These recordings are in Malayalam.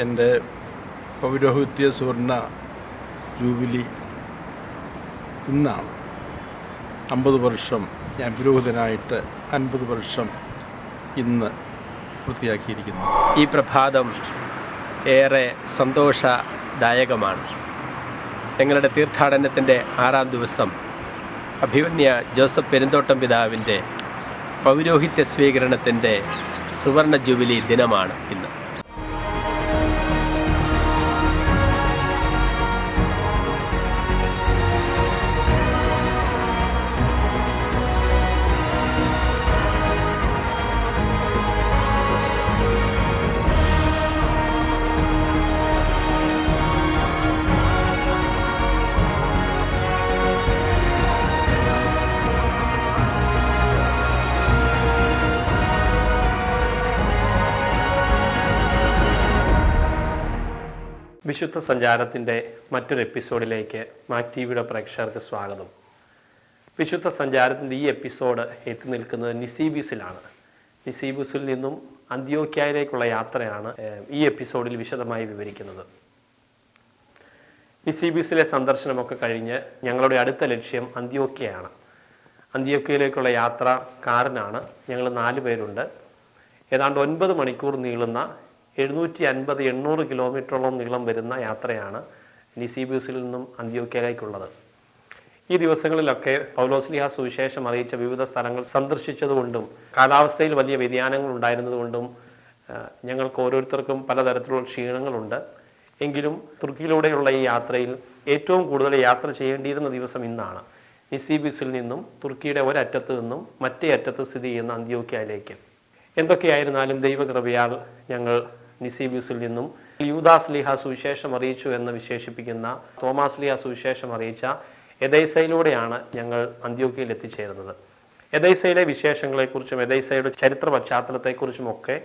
എൻ്റെ പൗരോഹിത്യ സുവർണ ജൂബിലി ഇന്നാണ്. 50 വർഷം ഞാൻ പുരോഹിതനായിട്ട് 50 വർഷം ഇന്ന് പൂർത്തിയാക്കിയിരിക്കുന്നു. ഈ പ്രഭാതം ഏറെ സന്തോഷദായകമാണ്. ഞങ്ങളുടെ തീർത്ഥാടനത്തിൻ്റെ 6ാം ദിവസം അഭിമന്യ ജോസഫ് പെരുന്തോട്ടം പിതാവിൻ്റെ പൗരോഹിത്യ സ്വീകരണത്തിൻ്റെ സുവർണ ജൂബിലി ദിനമാണ് ഇന്ന്. വിശുദ്ധ സഞ്ചാരത്തിൻ്റെ മറ്റൊരു എപ്പിസോഡിലേക്ക് മാക് ടിവിയുടെ പ്രേക്ഷകർക്ക് സ്വാഗതം. വിശുദ്ധ സഞ്ചാരത്തിൻ്റെ ഈ എപ്പിസോഡ് എത്തി നിൽക്കുന്നത് നിസീബിസിലാണ്. നിസീബിസിൽ നിന്നും അന്ത്യോക്യയിലേക്കുള്ള യാത്രയാണ് ഈ എപ്പിസോഡിൽ വിശദമായി വിവരിക്കുന്നത്. നിസീബിസിലെ സന്ദർശനമൊക്കെ കഴിഞ്ഞ് ഞങ്ങളുടെ അടുത്ത ലക്ഷ്യം അന്ത്യോക്യയാണ്. അന്ത്യോക്യയിലേക്കുള്ള യാത്ര കാറിനാണ്. ഞങ്ങൾ 4 പേരുണ്ട്. ഏതാണ്ട് 9 മണിക്കൂർ നീളുന്ന 750-800 കിലോമീറ്ററോളം നീളം വരുന്ന യാത്രയാണ് നിസീബിസിൽ നിന്നും അന്ത്യോക്യയിലേക്കുള്ളത്. ഈ ദിവസങ്ങളിലൊക്കെ പൗലോസ്ലീഹ സുവിശേഷം അറിയിച്ച വിവിധ സ്ഥലങ്ങൾ സന്ദർശിച്ചതുകൊണ്ടും കാലാവസ്ഥയിൽ വലിയ വ്യതിയാനങ്ങൾ ഉണ്ടായിരുന്നതുകൊണ്ടും ഞങ്ങൾക്ക് ഓരോരുത്തർക്കും പലതരത്തിലുള്ള ക്ഷീണങ്ങളുണ്ട്. എങ്കിലും തുർക്കിയിലൂടെയുള്ള ഈ യാത്രയിൽ ഏറ്റവും കൂടുതൽ യാത്ര ചെയ്യേണ്ടിയിരുന്ന ദിവസം ഇന്നാണ്. നിസീബിസിൽ നിന്നും തുർക്കിയുടെ ഒരറ്റത്ത് നിന്നും മറ്റേ അറ്റത്ത് സ്ഥിതി ചെയ്യുന്ന അന്ത്യോക്യയിലേക്ക്. എന്തൊക്കെയായിരുന്നാലും ദൈവകൃപയാൽ ഞങ്ങൾ നിസീബിസിൽ നിന്നും യൂദാസ്ലീഹ സുവിശേഷം അറിയിച്ചു എന്ന് വിശേഷിപ്പിക്കുന്ന തോമാസ്ലീഹ സുവിശേഷം അറിയിച്ച എദൈസയിലൂടെയാണ് ഞങ്ങൾ അന്ത്യോക്യയിൽ എത്തിച്ചേരുന്നത്. എദൈസയിലെ വിശേഷങ്ങളെക്കുറിച്ചും എദൈസയുടെ ചരിത്ര പശ്ചാത്തലത്തെക്കുറിച്ചും ഒക്കെ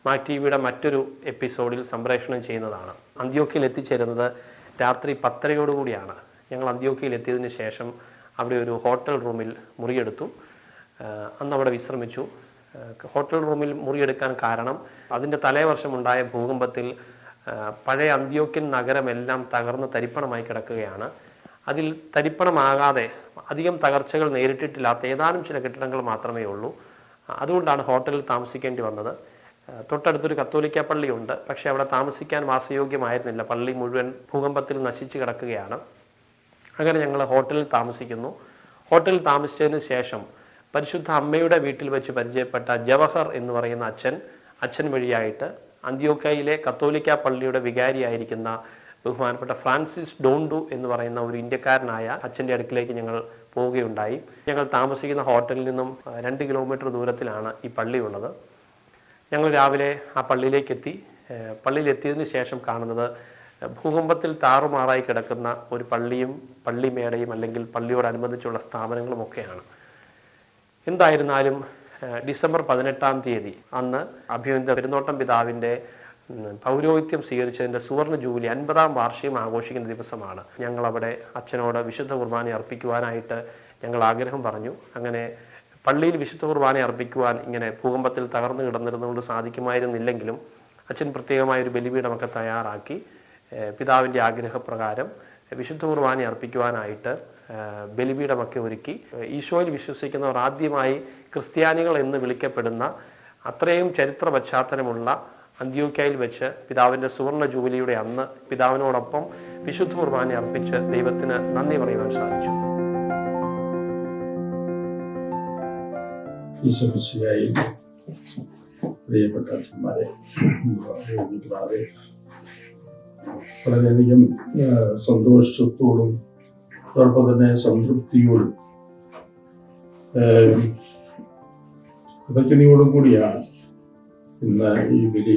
മാക് ടിവിയുടെ മറ്റൊരു എപ്പിസോഡിൽ സംപ്രേഷണം ചെയ്യുന്നതാണ്. അന്ത്യോക്യയിൽ എത്തിച്ചേരുന്നത് രാത്രി 10:30 ഞങ്ങൾ അന്ത്യോക്യയിൽ എത്തിയതിന് ശേഷം അവിടെ ഒരു ഹോട്ടൽ റൂമിൽ മുറിയെടുത്തു. അന്ന് അവിടെ വിശ്രമിച്ചു. ഹോട്ടൽ റൂമിൽ മുറിയെടുക്കാൻ കാരണം അതിൻ്റെ തലേവർഷമുണ്ടായ ഭൂകമ്പത്തിൽ പഴയ അന്ത്യോക്യൻ നഗരമെല്ലാം തകർന്ന് തരിപ്പണമായി കിടക്കുകയാണ്. അതിൽ തരിപ്പണമാകാതെ അധികം തകർച്ചകൾ നേരിട്ടിട്ടില്ലാത്ത ഏതാനും ചില കെട്ടിടങ്ങൾ മാത്രമേ ഉള്ളൂ. അതുകൊണ്ടാണ് ഹോട്ടലിൽ താമസിക്കേണ്ടി വന്നത്. തൊട്ടടുത്തൊരു കത്തോലിക്ക പള്ളിയുണ്ട്, പക്ഷേ അവിടെ താമസിക്കാൻ വാസയോഗ്യമായിരുന്നില്ല. പള്ളി മുഴുവൻ ഭൂകമ്പത്തിൽ നശിച്ചു കിടക്കുകയാണ്. അങ്ങനെ ഞങ്ങൾ ഹോട്ടലിൽ താമസിക്കുന്നു. ഹോട്ടലിൽ താമസിച്ചതിന് ശേഷം പരിശുദ്ധ അമ്മയുടെ വീട്ടിൽ വെച്ച് പരിചയപ്പെട്ട ജവഹർ എന്ന് പറയുന്ന അച്ഛൻ വഴിയായിട്ട് അന്ത്യോക്യയിലെ കത്തോലിക്ക പള്ളിയുടെ വികാരിയായിരിക്കുന്ന ബഹുമാനപ്പെട്ട ഫ്രാൻസിസ് ഡോണ്ടു എന്ന് പറയുന്ന ഒരു ഇന്ത്യക്കാരനായ അച്ഛൻ്റെ അടുക്കിലേക്ക് ഞങ്ങൾ പോവുകയുണ്ടായി. ഞങ്ങൾ താമസിക്കുന്ന ഹോട്ടലിൽ നിന്നും 2 കിലോമീറ്റർ ദൂരത്തിലാണ് ഈ പള്ളിയുള്ളത്. ഞങ്ങൾ രാവിലെ ആ പള്ളിയിലേക്ക് എത്തി. പള്ളിയിലെത്തിയതിന് ശേഷം കാണുന്നത് ഭൂകമ്പത്തിൽ താറുമാറായി കിടക്കുന്ന ഒരു പള്ളിയും പള്ളിമേടയും അല്ലെങ്കിൽ പള്ളിയോടനുബന്ധിച്ചുള്ള സ്ഥാപനങ്ങളുമൊക്കെയാണ്. എന്തായിരുന്നാലും ഡിസംബർ 18-ാം തീയതി അന്ന് അഭിമന്യ പെരുന്തോട്ടം പിതാവിൻ്റെ പൗരോഹിത്യം സ്വീകരിച്ചതിൻ്റെ സുവർണ ജൂബിലി 50-ാം വാർഷികം ആഘോഷിക്കുന്ന ദിവസമാണ്. ഞങ്ങളവിടെ അച്ഛനോട് വിശുദ്ധ കുർബാന അർപ്പിക്കുവാനായിട്ട് ഞങ്ങൾ ആഗ്രഹം പറഞ്ഞു. അങ്ങനെ പള്ളിയിൽ വിശുദ്ധ കുർബാന അർപ്പിക്കുവാൻ ഇങ്ങനെ ഭൂകമ്പത്തിൽ തകർന്നു കിടന്നിരുന്നുകൊണ്ട് സാധിക്കുമായിരുന്നില്ലെങ്കിലും അച്ഛൻ പ്രത്യേകമായൊരു ബലിപീഠമൊക്കെ തയ്യാറാക്കി പിതാവിൻ്റെ ആഗ്രഹപ്രകാരം വിശുദ്ധ കുർബാന അർപ്പിക്കുവാനായിട്ട് ബലിപീഠമൊക്കെ ഒരുക്കി. ഈശോയിൽ വിശ്വസിക്കുന്നവർ ആദ്യമായി ക്രിസ്ത്യാനികൾ എന്ന് വിളിക്കപ്പെടുന്ന അത്രയും ചരിത്ര പശ്ചാത്തലമുള്ള അന്ത്യോക്യയിൽ വെച്ച് പിതാവിൻ്റെ സുവർണ ജൂബിലിയുടെ അന്ന് പിതാവിനോടൊപ്പം വിശുദ്ധ കുർബാന അർപ്പിച്ച് ദൈവത്തിന് നന്ദി പറയുവാൻ സാധിച്ചു. പ്രിയപ്പെട്ട അച്ഛന്മാരെ, വളരെയധികം സന്തോഷത്തോടും അതോടൊപ്പം തന്നെ സംതൃപ്തിയോടും കൃതജ്ഞതയോടും കൂടിയാണ് ഇന്ന് ഈ ബലി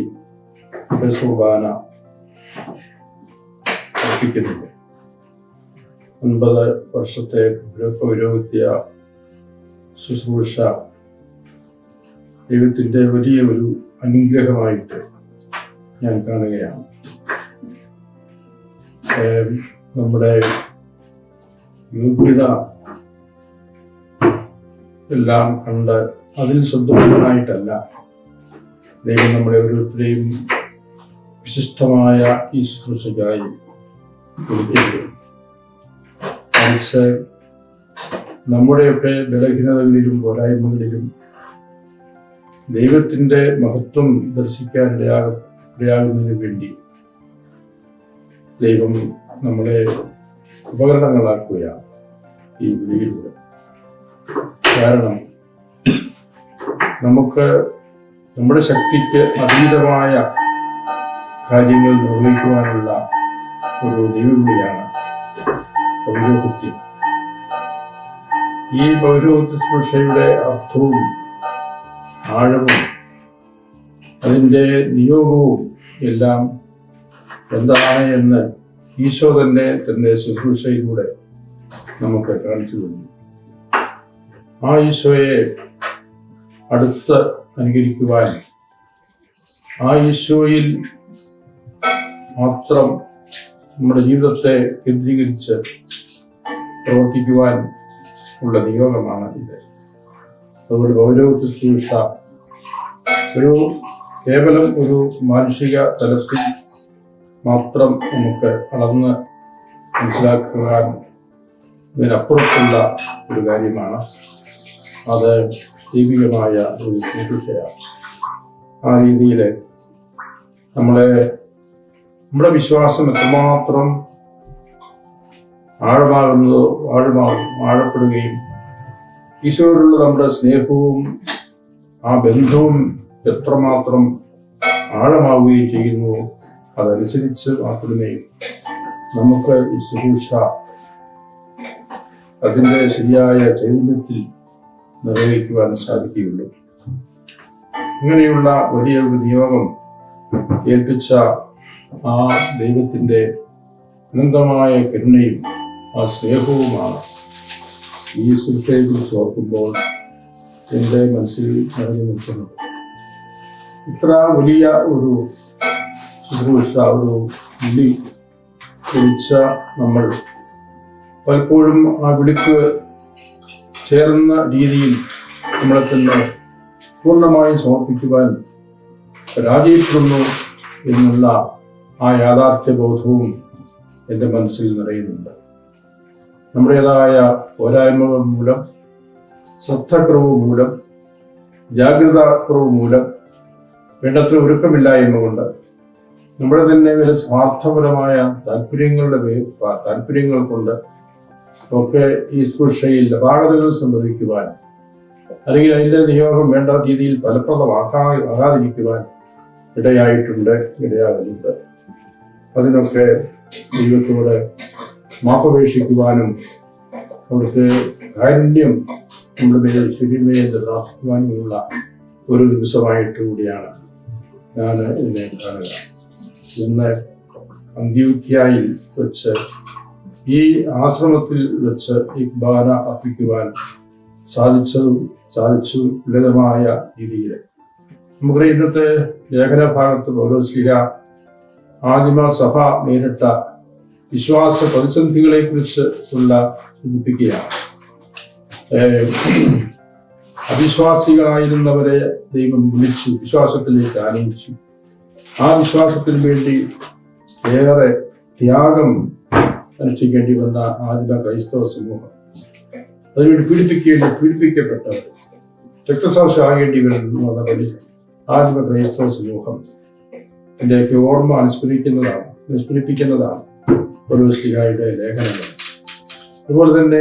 കുർബാന അർപ്പിക്കുന്നത്. 50 വർഷത്തെ പൗരോഹിത്യ ശുശ്രൂഷ ദൈവത്തിൻ്റെ വലിയ ഒരു അനുഗ്രഹമായിട്ട് ഞാൻ കാണുകയാണ്. നമ്മുടെ യോഗ്യത എല്ലാം കണ്ട് അതിൽ ശ്രദ്ധമായിട്ടല്ല ദൈവം നമ്മളെ ഓരോരുത്തരെയും വിശിഷ്ടമായ ഈ ശുശ്രൂഷയ്ക്കായി വിളിക്കുന്നത്. മറിച്ച് നമ്മുടെയൊക്കെ ബലഹീനതകളിലും പോരായ്മകളിലും ദൈവത്തിൻ്റെ മഹത്വം ദർശിക്കാൻ ഇടയാകുന്നതിന് വേണ്ടി ദൈവം നമ്മളെ ഉപകരണങ്ങളാക്കുകയാണ് ഈ വിളിയിലൂടെ. കാരണം നമുക്ക് നമ്മുടെ ശക്തിക്ക് അതീതമായ കാര്യങ്ങൾ നിർവഹിക്കുവാനുള്ള ഒരു ദൈവവിളിയാണ് പൗരോഹിത്യം. ഈ പൗരോഹിത്യ ശുശ്രൂഷയുടെ അർത്ഥവും ആഴവും അതിൻ്റെ നിയോഗവും എല്ലാം എന്താണ് എന്ന് ഈശോ തന്റെ ശുശ്രൂഷയിലൂടെ നമുക്ക് കാണിച്ചു തന്നു. ആ ഈശോയെ അടുത്ത് അനുകരിക്കുവാൻ, ആ ഈശോയിൽ മാത്രം നമ്മുടെ ജീവിതത്തെ കേന്ദ്രീകരിച്ച് പ്രവർത്തിക്കുവാൻ ഉള്ള നിയോഗമാണ് ഇത്. അതുകൊണ്ട് പൗരോഹിത്യ ശുശ്രൂഷ കേവലം ഒരു മാനുഷിക തലത്തിൽ മാത്രം നമുക്ക് അളന്ന് മനസ്സിലാക്കുവാൻ ഇതിനപ്പുറത്തുള്ള ഒരു കാര്യമാണ്. അത് ദൈവികമായ ഒരു ശുശ്രൂഷയാണ്. ആ രീതിയിൽ നമ്മുടെ വിശ്വാസം എത്രമാത്രം ആഴപ്പെടുകയും ഈശോയോടുള്ള നമ്മുടെ സ്നേഹവും ആ ബന്ധവും എത്രമാത്രം ആഴമാവുകയും ചെയ്യുന്നു, അതനുസരിച്ച് മാത്രമേ നമുക്ക് ഈ ശുശ്രൂഷ അതിൻ്റെ ശരിയായ ചൈതന്യത്തിൽ നിർവഹിക്കുവാൻ സാധിക്കുകയുള്ളൂ. ഇങ്ങനെയുള്ള വലിയ ഒരു നിയോഗം ഏൽപ്പിച്ച ആ ദൈവത്തിൻ്റെ അനന്തമായ കരുണയും ആ സ്നേഹവുമാണ് ഈ ശുശ്രൂഷയെക്കുറിച്ച് ഓർക്കുമ്പോൾ എൻ്റെ മനസ്സിൽ നിറഞ്ഞു നിൽക്കുന്നത്. ഇത്ര വലിയ ഒരു ശുശ്രൂഷ, ഒരു വിളി വിളിച്ച നമ്മൾ പലപ്പോഴും ആ വിളിക്ക് ചേർന്ന രീതിയിൽ നമ്മളെ തന്നെ പൂർണ്ണമായും സമർപ്പിക്കുവാൻ പരാജയപ്പെടുന്നു എന്നുള്ള ആ യാഥാർത്ഥ്യബോധവും എൻ്റെ മനസ്സിൽ നിറയുന്നുണ്ട്. നമ്മുടേതായ പോരായ്മകൾ മൂലം, ശ്രദ്ധക്കുറവ് മൂലം, ജാഗ്രത കുറവ് മൂലം, വേണ്ടത്ര ഒരുക്കമില്ലായ്മ കൊണ്ട്, നമ്മുടെ തന്നെ ചില സ്വാർത്ഥപരമായ താല്പര്യങ്ങൾ കൊണ്ട് ഒക്കെ ഈ ശുശ്രൂഷയിൽ അപാകതകൾ സംഭവിക്കുവാൻ, അല്ലെങ്കിൽ അതിൻ്റെ നിയോഗം വേണ്ട രീതിയിൽ ഫലപ്രദമാകാതിരിക്കുവാൻ ഇടയാകുന്നുണ്ട്. അതിനൊക്കെ ദൈവത്തോട് മാപ്പപേക്ഷിക്കുവാനും അവിടുത്തെ കാരുണ്യം നമ്മുടെ മേൽ ശരിമേൽ പ്രാർത്ഥിക്കുവാനുമുള്ള ഒരു ദിവസമായിട്ട് കൂടിയാണ് ഞാൻ ഇതിനെ കാണുക. ഇന്ന് അന്ത്യോക്യയിൽ വെച്ച്, ഈ ആശ്രമത്തിൽ വെച്ച് ഈ കുർബാന അർപ്പിക്കുവാൻ സാധിച്ചു ലളിതമായ രീതിയിൽ. നമുക്ക് ഇന്നത്തെ ലേഖനഭാഗത്ത് പൗലോസ്ലീഹ ആദിമ സഭ നേരിട്ട വിശ്വാസ പ്രതിസന്ധികളെ കുറിച്ച് സൂചിപ്പിക്കുകയാണ്. അവിശ്വാസികളായിരുന്നവരെ ദൈവം വിളിച്ചു, വിശ്വാസത്തിലേക്ക് ആനയിച്ചു. ആ വിശ്വാസത്തിന് വേണ്ടി ഏറെ ത്യാഗം അനുഷ്ഠിക്കേണ്ടി വന്ന ആദിമ ക്രൈസ്തവ സമൂഹം, അതിനുവേണ്ടി പീഡിപ്പിക്കപ്പെട്ടവർ, രക്തസാക്ഷി ആകേണ്ടി വരുന്ന ആദിമ ക്രൈസ്തവ സമൂഹം ഇതിൻ്റെയൊക്കെ ഓർമ്മ അനുസ്മരിപ്പിക്കുന്നതാണ് പൗലോസ്ലീഹയുടെ ലേഖനങ്ങൾ. അതുപോലെ തന്നെ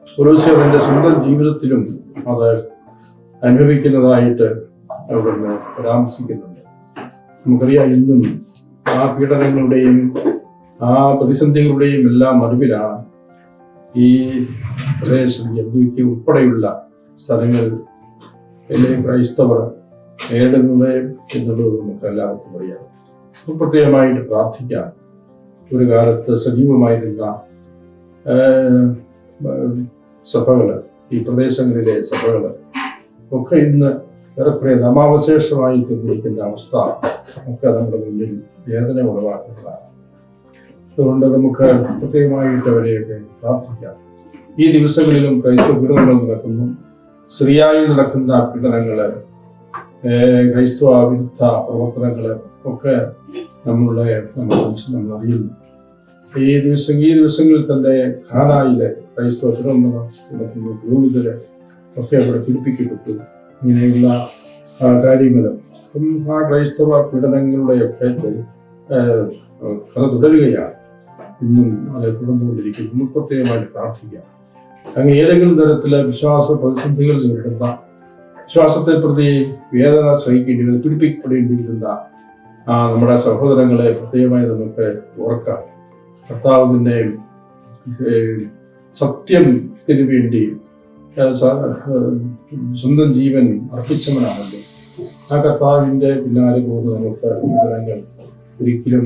പൗലോസ്ലീഹ തന്റെ സ്വന്തം ജീവിതത്തിലും അത് അനുഭവിക്കുന്നതായിട്ട് അവിടുന്ന് പരാമർശിക്കുന്നുണ്ട്. നമുക്കറിയാം, ഇന്നും ആ പീഡനങ്ങളുടെയും ആ പ്രതിസന്ധികളുടെയും എല്ലാം നടുവിലാണ് ഈ പ്രദേശം, അന്ത്യോക്യ ഉൾപ്പെടെയുള്ള സ്ഥലങ്ങൾ ക്രൈസ്തവർ നേരിടുന്നത് എന്നുള്ളത് നമുക്ക് എല്ലാവർക്കും അറിയാം. പ്രത്യേകമായിട്ട് പ്രാർത്ഥിക്കാം. ഒരു കാലത്ത് സജീവമായിരുന്ന സഭകൾ, ഈ പ്രദേശങ്ങളിലെ സഭകൾ ഒക്കെ ഇന്ന് ഏറെക്കുറെ നാമാവശേഷമായി തീർന്നിരിക്കുന്ന അവസ്ഥ ഒക്കെ നമ്മുടെ മുന്നിൽ വേദന ഉളവാക്കുന്നതാണ്. അതുകൊണ്ട് നമുക്ക് പ്രത്യേകമായിട്ട് അവരെയൊക്കെ പ്രാർത്ഥിക്കാം. ഈ ദിവസങ്ങളിലും ക്രൈസ്തവ പീഡനങ്ങൾ നടക്കുന്നു. സിറിയയിൽ നടക്കുന്ന പീഡനങ്ങൾ, ക്രൈസ്തവ വിരുദ്ധ പ്രവർത്തനങ്ങൾ ഒക്കെ നമ്മൾ അറിയുന്നു. ഈ ദിവസങ്ങളിൽ തന്നെ ഖാനായിലെ ക്രൈസ്തവ പുരോഹിതരെ ഒക്കെ അവിടെ പീഡിപ്പിക്കപ്പെട്ടു. ഇങ്ങനെയുള്ള കാര്യങ്ങൾ ആ ക്രൈസ്തവ പീഡനങ്ങളുടെയൊക്കെ കഥ തുടരുകയാണ്. ഇന്നും അത് തുടർന്നുകൊണ്ടിരിക്കും. നമുക്ക് പ്രത്യേകമായിട്ട് പ്രാർത്ഥിക്കാം. അങ്ങനെ ഏതെങ്കിലും തരത്തിലെ വിശ്വാസ പ്രതിസന്ധികൾ നേരിടുന്ന, വിശ്വാസത്തെ പ്രതി വേദന സഹിക്കേണ്ടി വരുന്ന, പീഡിപ്പിക്കപ്പെടേണ്ടി വരുന്ന നമ്മുടെ സഹോദരങ്ങളെ പ്രത്യേകമായി നമുക്ക് ഓർക്കാം. കർത്താവിൻ്റെ സത്യത്തിന് വേണ്ടി സ്വന്തം ജീവൻ അർപ്പിച്ചവനാണല്ലോ. ആ കർത്താവിൻ്റെ പിന്നാലെ പോകുന്ന നമുക്ക് വിവരങ്ങൾ ഒരിക്കലും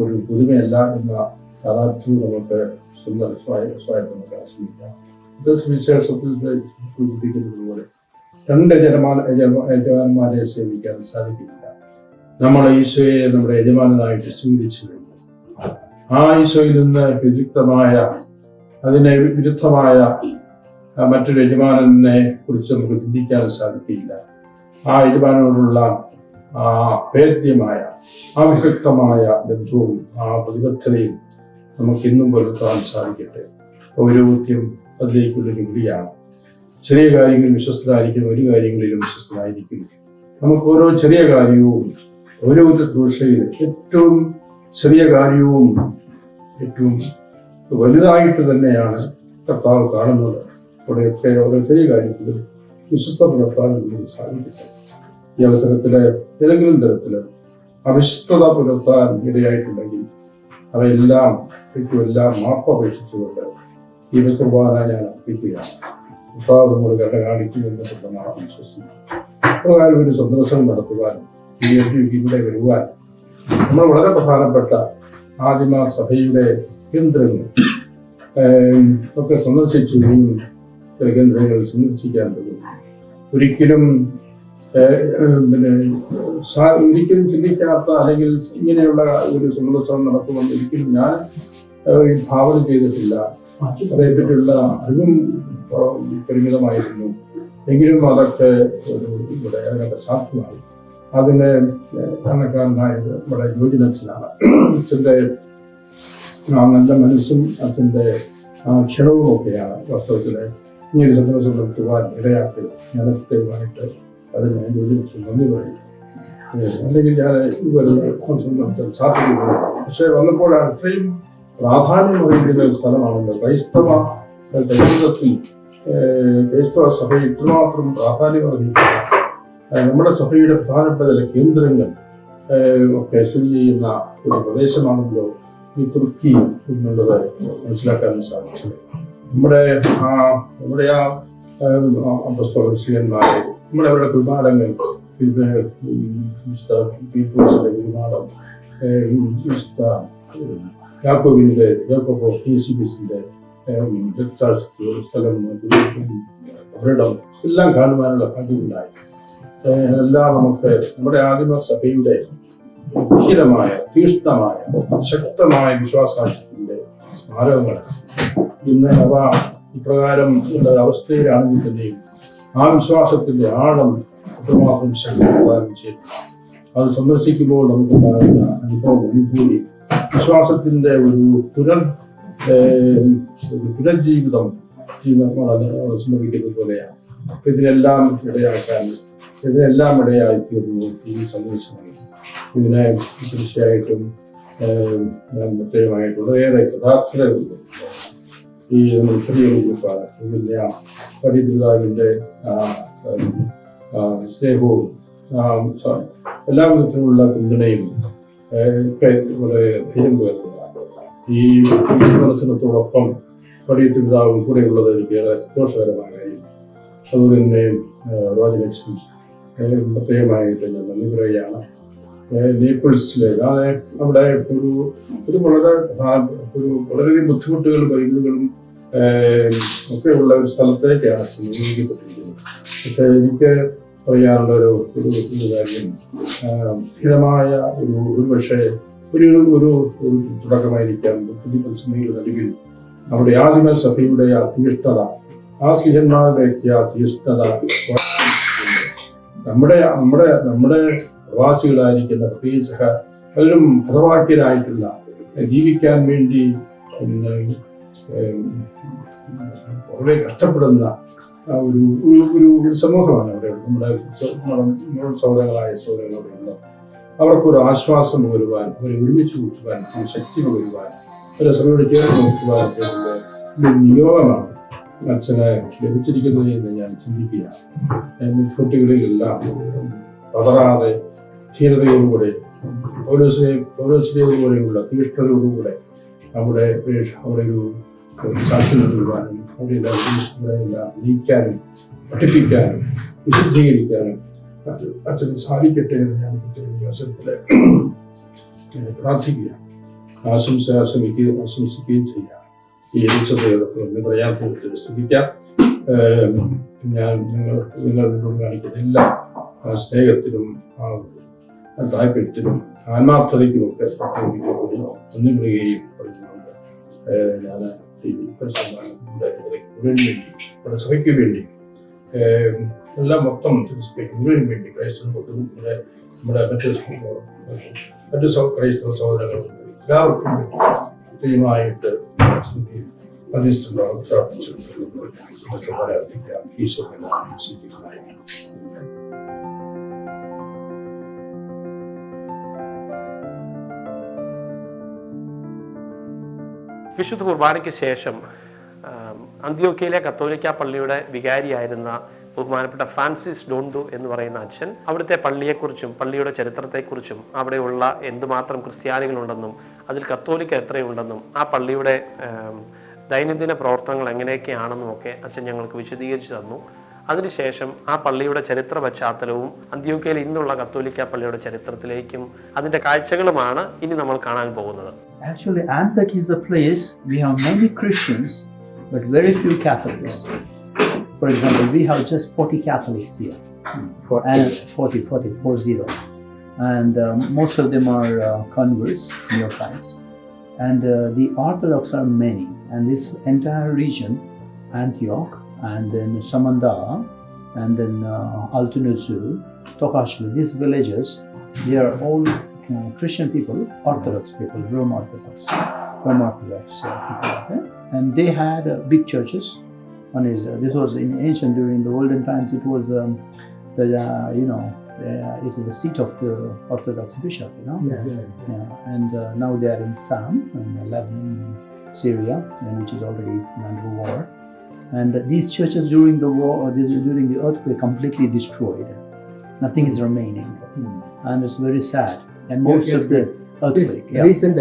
ഒരു പുതുമയല്ല എന്ന യാഥാർത്ഥ്യം നമുക്ക് സ്വന്തമായിട്ട് നമുക്ക് ആശ്രയിക്കാം. ഇത് സുവിശേഷത്തിൽ സൂചിപ്പിക്കുന്നത് പോലെ രണ്ട് യജമാനന്മാരെ സേവിക്കാൻ സാധിക്കില്ല. നമ്മൾ ഈശോയെ നമ്മുടെ യജമാനായിട്ട് സ്വീകരിച്ചു കഴിഞ്ഞു. ആ ഈശോയിൽ നിന്ന് അതിനെ വിരുദ്ധമായ മറ്റൊരു യജമാനനെ കുറിച്ച് നമുക്ക് ചിന്തിക്കാൻ സാധിക്കില്ല. ആ യജമാനോടുള്ള ഭേദ്യമായ അവിഭക്തമായ ബന്ധവും പ്രതിബദ്ധതയും നമുക്ക് ഇന്നും പുലർത്താൻ സാധിക്കട്ടെ. പൗരോഹിത്യം അതിലേക്കുള്ളൊരു വിളിയാണ്. ചെറിയ കാര്യങ്ങളിൽ വിശ്വസ്തരായിരിക്കും, ഒരു കാര്യങ്ങളിലും വിശ്വസ്തരായിരിക്കും. നമുക്ക് ഓരോ ചെറിയ കാര്യവും പൗരോഹിത്യ ശുശ്രൂഷയിൽ ഏറ്റവും ചെറിയ കാര്യവും ഏറ്റവും വലുതായിട്ട് തന്നെയാണ് കർത്താവ് കാണുന്നത്. അവിടെയൊക്കെ ഓരോ ചെറിയ കാര്യത്തിലും വിശ്വസ്ത പുലർത്താൻ നമുക്ക് സാധിക്കട്ടെ. ഈ അവസരത്തിൽ ഏതെങ്കിലും തരത്തിൽ അവിശ്വസ്തത പുലർത്താൻ ഇടയായിട്ടുണ്ടെങ്കിൽ അവയെല്ലാം മാപ്പപേക്ഷിച്ചുകൊണ്ട് ഈ കുർബാന ഞാൻ അർപ്പിക്കുകയാണ്. കർത്താവ് നമ്മുടെ കരുണ കാണിക്കുമെന്ന് വിശ്വസിക്കുന്നു. പ്രകാരം ഒരു സന്ദർശനം നടത്തുവാനും ഇവിടെ വരുവാൻ നമ്മൾ വളരെ പ്രധാനപ്പെട്ട ആദിമ സഭയുടെ കേന്ദ്രങ്ങൾ ഒക്കെ സന്ദർശിച്ചു. ചില കേന്ദ്രങ്ങൾ സന്ദർശിക്കാൻ തുടങ്ങി. ഒരിക്കലും ചിന്തിക്കാത്ത അല്ലെങ്കിൽ ഇങ്ങനെയുള്ള ഒരു സന്ദർശനം നടത്തുമെന്ന് ഒരിക്കലും ഞാൻ ഭാവന ചെയ്തിട്ടില്ല. അതേപ്പറ്റിയുള്ള അറിവും പരിമിതമായിരുന്നു. എങ്കിലും അതൊക്കെ അതിനൊക്കെ സാധ്യമായി. അതിന് കാരണക്കാരനായത് നമ്മുടെ യോജനത്തിലാണ്. അച്ഛൻ്റെ നല്ല മനസ്സും അച്ഛൻ്റെ ക്ഷണവും ഒക്കെയാണ് വാസ്തവത്തിൽ ഇങ്ങനെ സന്ദർശനം നടത്തുവാൻ ഇടയാക്കിയത്. ഞാൻ പ്രത്യേകമായിട്ട് അതിന് യോജനത്തിൽ നന്ദി പറയും. അല്ലെങ്കിൽ ഞാൻ നടത്താൻ സാധ്യതയില്ല. പക്ഷെ വന്നപ്പോഴാണ് ഇത്രയും പ്രാധാന്യം വഹിക്കുന്ന ഒരു സ്ഥലമാണല്ലോ ക്രൈസ്തവ ജീവിതത്തിൽ. ക്രൈസ്തവ സഭ ഇത്രമാത്രം പ്രാധാന്യം വഹിക്കുന്ന നമ്മുടെ സഭയുടെ പ്രധാനപ്പെട്ട ചില കേന്ദ്രങ്ങൾ ഒക്കെ സ്ഥിതി ചെയ്യുന്ന ഒരു പ്രദേശമാണല്ലോ ഈ തുർക്കി എന്നുള്ളത് മനസ്സിലാക്കാൻ സാധിച്ചത്. നമ്മുടെ ആ അപ്പസ്തോലന്മാരെ, നമ്മുടെ അവരുടെ കുർബാനകൾ, പീപ്പിൾസിന്റെ കുർബാനം, യാക്കോബിന്റെ PCBസിന്റെ സ്ഥലം, അവരുടെ എല്ലാം കാണുവാനുള്ള ഭാഗ്യമുണ്ടായി. എല്ലാം നമുക്ക് നമ്മുടെ ആദിമ സഭയുടെ ഗംഭീരമായ, തീഷ്ണമായ, ശക്തമായ വിശ്വാസാശത്തിന്റെ സ്മാരകങ്ങളാണ്. ഇന്ന് അവ ഇപ്രകാരം അവസ്ഥയിലാണെങ്കിൽ തന്നെയും ആ വിശ്വാസത്തിന്റെ ആഴം അത്രമാത്രം ശക്തിപ്രദാനം ചെയ്തു. അത് സന്ദർശിക്കുമ്പോൾ നമുക്കുണ്ടാകുന്ന അനുഭൂതി വിശ്വാസത്തിന്റെ ഒരു പുനർജീവിതം സംഭവിക്കുന്നത് പോലെയാണ്. ഇതിനെല്ലാം ഇടയായിത്തീർന്നു ഈ സന്ദേശങ്ങൾ. ഇതിനെ തീർച്ചയായിട്ടും ഞാൻ പ്രത്യേകമായിട്ട് വളരെയേറെ യഥാർത്ഥതയുണ്ട്. ഈ നമ്മൾ ചെറിയൊരു ഗ്രൂപ്പാണ്. ഇതിൻ്റെ പഠിതാവിൻ്റെ സ്നേഹവും എല്ലാ വിധത്തിലുള്ള പിന്തുണയും ഒക്കെ വളരെ ധൈര്യം പകരുന്നതാണ്. ഈ സന്ദർശനത്തോടൊപ്പം പഠിതാവും കൂടെയുള്ളത് എനിക്ക് ഏറെ സന്തോഷകരമായ കാര്യം. അതുപോലെ തന്നെ റോജലക്ഷ്മി പ്രത്യേകമായിട്ട് ഞാൻ നന്ദി പറയുകയാണ്. നേപ്പിൾസിലെ അവിടെ ഒരു വളരെയധികം ബുദ്ധിമുട്ടുകളും പരിമിതികളും ഒക്കെയുള്ള ഒരു സ്ഥലത്തേക്കാണ് നിയോഗിക്കപ്പെട്ടിരിക്കുന്നത്. പക്ഷെ എനിക്ക് പറയാനുള്ള ഒരു കാര്യം സ്ഥിരമായ ഒരു പക്ഷേ ഒരു തുടക്കമായിരിക്കാം പ്രതിസന്ധികളുടെ നടുവിൽ നമ്മുടെ ആദിമ സഭയുടെ അധിഷ്ഠത, ആ സ്ലിഹന്മാരുടെയൊക്കെ അധിഷ്ഠത നമ്മുടെ പ്രവാസികളായിരിക്കുന്ന പ്രത്യേകിച്ച് പലരും ഹതവാക്യരായിട്ടുള്ള, ജീവിക്കാൻ വേണ്ടി പിന്നെ വളരെ കഷ്ടപ്പെടുന്ന ഒരു ഒരു ഒരു സമൂഹമാണ് അവിടെ നമ്മുടെ സഹോദരങ്ങളായ സഹോദരങ്ങളുള്ളത്. അവർക്കൊരു ആശ്വാസം പകരുവാൻ, അവരെ ഒരുമിച്ച് കൂട്ടുവാൻ, ശക്തി പകരുവാൻ, അവരെ സഭയോട് ചേർന്ന് നിർത്തുവാൻ നിയോഗമാണ് അച്ഛനെ ലഭിച്ചിരിക്കുന്നത് എന്ന് ഞാൻ ചിന്തിക്കുകയാണ്. മുൻകൂട്ടികളിലെല്ലാം പതറാതെ ധീരതയോടുകൂടെ പൗലോസിനെയോടുകൂടെയുള്ള തീഷ്ണതയോടുകൂടെ അവിടെ ഒരു സാക്ഷ്യം നൽകുവാനും അവിടെയെല്ലാം നയിക്കാനും പഠിപ്പിക്കാനും വിശുദ്ധീകരിക്കാനും അച്ഛന് സാധിക്കട്ടെ എന്ന് ഞാൻ പ്രത്യേക അവസരത്തില് പ്രാർത്ഥിക്കുക, ആശംസിക്കുകയും ചെയ്യാം. ഈ ദിവസത്തോടൊപ്പം പ്രയാസത്തിൽ ശ്രദ്ധിക്കാം. ഞാൻ നിങ്ങളോട് കാണിക്കുന്ന എല്ലാ സ്നേഹത്തിനും താല്പര്യത്തിനും ആത്മാർത്ഥതയ്ക്കുമൊക്കെ ഒന്നുകൂടുകയും പഠിക്കുന്നുണ്ട്. ഞാൻ നമ്മുടെ സഭയ്ക്ക് വേണ്ടി എല്ലാം മൊത്തം മുഴുവനും വേണ്ടി ക്രൈസ്തവ നമ്മുടെ മറ്റു ക്രൈസ്തവ സഹോദരങ്ങളുണ്ട്, എല്ലാവർക്കും കൃത്യമായിട്ട് വിശുദ്ധ കുർബാനയ്ക്ക് ശേഷം അന്ത്യോക്യയിലെ കത്തോലിക്ക പള്ളിയുടെ വികാരിയായിരുന്ന ബഹുമാനപ്പെട്ട ഫ്രാൻസിസ് ഡോണ്ടു എന്ന് പറയുന്ന അച്ഛൻ അവിടുത്തെ പള്ളിയെക്കുറിച്ചും പള്ളിയുടെ ചരിത്രത്തെക്കുറിച്ചും അവിടെയുള്ള എന്തുമാത്രം ക്രിസ്ത്യാനികളുണ്ടെന്നും അതിൽ കത്തോലിക്ക എത്രയുണ്ടെന്നും ആ പള്ളിയുടെ ദൈനംദിന പ്രവർത്തനങ്ങൾ എങ്ങനെയൊക്കെയാണെന്നും ഒക്കെ അച്ഛൻ ഞങ്ങൾക്ക് വിശദീകരിച്ചു തന്നു. അതിനുശേഷം ആ പള്ളിയുടെ ചരിത്ര പശ്ചാത്തലവും അന്ത്യോക്യയിൽ ഇന്നുള്ള കത്തോലിക്ക പള്ളിയുടെ ചരിത്രത്തിലേക്കും അതിന്റെ കാഴ്ചകളുമാണ് ഇനി നമ്മൾ കാണാൻ പോകുന്നത്. Actually, Antioch is a place we have many Christians but very few Catholics. For example, we have just 40 Catholics here. 40. And most of them are converts, neophytes. And the Orthodox are many. And this entire region, Antioch, and then Samanda, and then Altunuzul, Tokashvili, these villages, they are all Christian people, Orthodox people, Rome Orthodox people. And they had big churches. One is this was in ancient, during the olden times. It was it is the seat of the Orthodox bishop, And now they are in Sam, in Lebanon, Syria, and which is already under war. And these churches during the war, during the earthquake, completely destroyed. Nothing is remaining, and it's very sad. And most of the earthquake, recent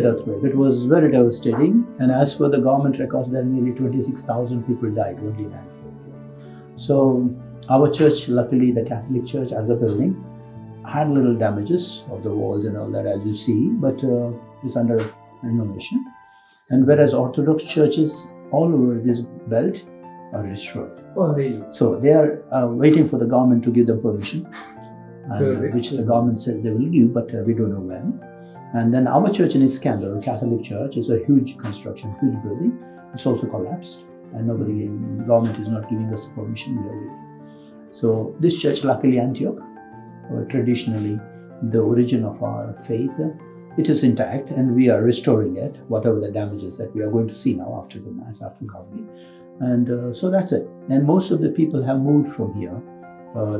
earthquake, it was very devastating. And as per the government records, there nearly 26,000 people died only in Antioch. So our church, luckily the Catholic Church as a building, had little damages of the walls and all that, as you see, but it's under renovation. And whereas Orthodox churches all over this belt are destroyed. Oh, really? So they are waiting for the government to give them permission, which the government says they will give, but we don't know when. And then our church in Iskander, Catholic Church, is a huge construction, huge building. It's also collapsed, and government is not giving us permission. We are waiting. So this church, luckily Antioch, traditionally the origin of our faith, it is intact, and we are restoring it, whatever the damages that we are going to see now after the Mass, after Kavli. And so that's it. And most of the people have moved from here.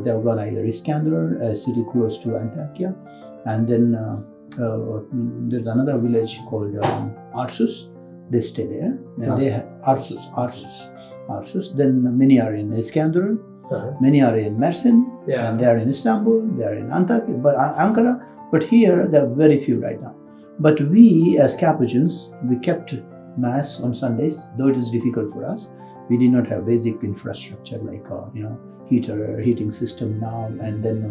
They have gone either Iskander, a city close to Antakya, and then there's another village called Arsus. They stay there. And they have Arsus. Then many are in Iskander, many are in Mersin, and they are in Istanbul, they are in Antakya, Ankara. But here, there are very few right now. But we, as Capuchins, we kept Mass on Sundays, though it is difficult for us. We did not have basic infrastructure like, heating system now, and then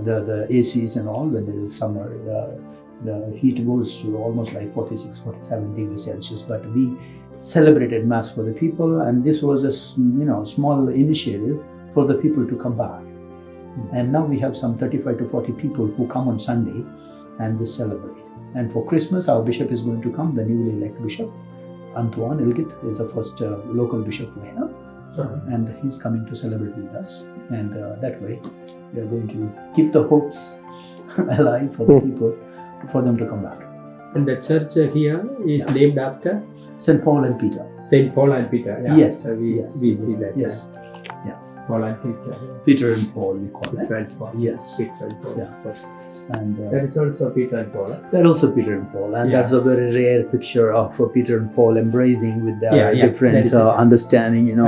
the ACs and all. When there is summer, the heat goes to almost like 46, 47 degrees Celsius. But we celebrated Mass for the people, and this was a small initiative for the people to come back. And now we have some 35 to 40 people who come on Sunday and we celebrate. And for Christmas, our bishop is going to come, the newly elected bishop, Antoine Ilgit is the first local bishop we have. And he's coming to celebrate with us. And that way, We are going to keep the hopes alive for the people, for them to come back. And the church here is named after St. Paul and Peter. Saint Paul and Peter. Yeah. Yes, we see that. Yes, Paul and Peter. Peter and Paul we call it. Peter and Paul. Yes, Peter and Paul. Yeah. Of course. and That is also Peter and Paul. they're also Peter and Paul, and Yeah. that's a very rare picture of Peter and Paul embracing with their Yeah, that different is it. understanding. You know,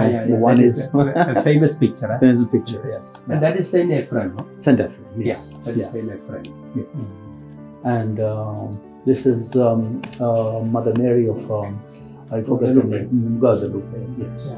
one That is a famous picture. there's a picture. Yes, And that is Saint Ephraim. No? Saint Ephraim. Yes, That is Saint Ephraim. yes. And this is Mother Mary of I forgot the name. Guadalupe. Yes.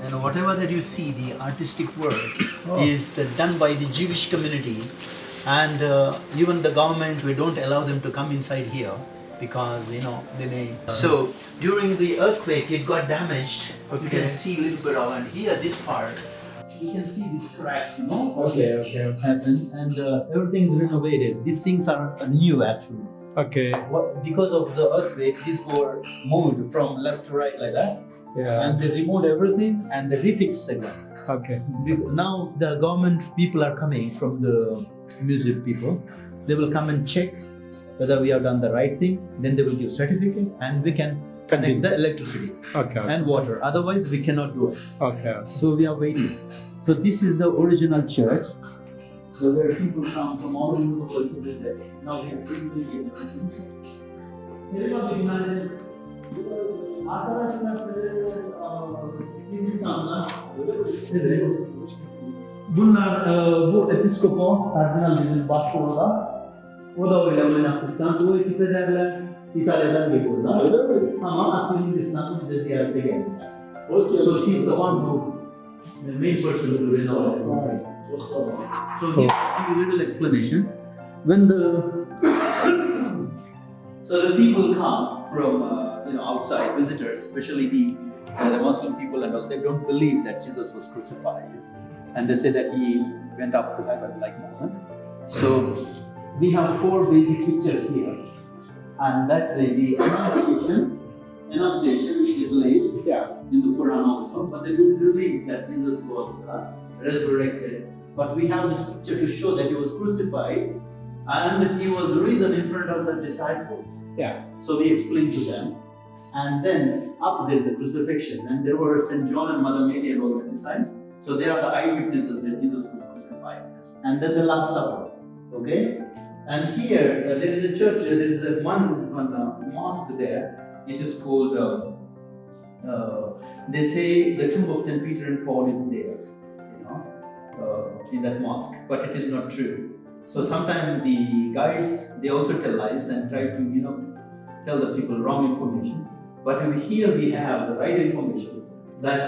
And whatever that you see, the artistic work is done by the Jewish community, and even the government, we don't allow them to come inside here because they may. So during the earthquake, it got damaged. You can see a little bit of, and here this part, you can see these cracks. Okay. Happen, and everything is renovated. These things are new actually. Okay. Because of the earthquake, these were moved from left to right like that, Yeah. and they removed everything and they refixed again. Okay. Now the government people are coming from the music people. They will come and check whether we have done the right thing. Then they will give certificate, and we can connect the electricity Okay. and water. Otherwise, we cannot do it. Okay. So we are waiting. So this is the original church. So where people come from all over the world to visit. Now we are frequently Bunlar bu episkopo Kardinal bizim başvuruda. O da öyle olan asistan. Bu ekip ederler. İtalya'dan geliyorlar. Öyle mi? Ama asıl Hindistan'da bize ziyarete geldiler. So he's the one who, the main person who is our So here, give you a little explanation. When so the people come from outside, visitors, especially the Muslim people and all, they don't believe that Jesus was crucified, and they say that he went up to heaven like Muhammad. So we have 4 basic pictures here, and that the Annunciation, which they believe in the Quran also, but they don't believe that Jesus was resurrected. But we have this picture to show that he was crucified and he was risen in front of the disciples. Yeah. So we explained to them. And then up there, the crucifixion, and there were St. John and Mother Mary and all the disciples. So they are the eyewitnesses that Jesus was crucified. And then the Last Supper. Okay? And here, there is a church, there is a one mosque there. It is called, they say the tomb of St. Peter and Paul is there, in that mosque, but it is not true. So sometimes the guides, they also tell lies and try to, tell the people wrong information. But here we have the right information that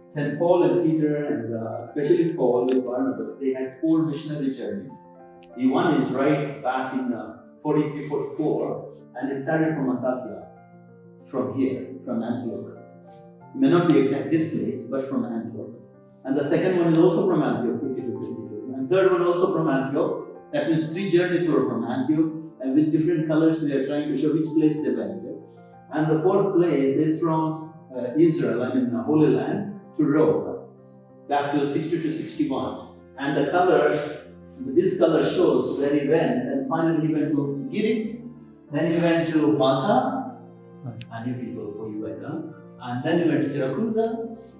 St. Paul and Peter, and especially Paul with Barnabas, they had 4 missionary journeys. The one is right back in 43-44, and it started from Antakya, from here, from Antioch. It may not be exact this place, but from Antioch. And the second one is also from Antioch, 50-52. And third one also from Antioch. That means 3 journeys were from Antioch, and with different colors we are trying to show which place they went to. And the 4th place is from Israel, Holy Land, to Rome, back to 60-61. And the color, this color shows where he went, and finally he went to Girit, then he went to Malta, a new people for you, and then he went to Syracuse,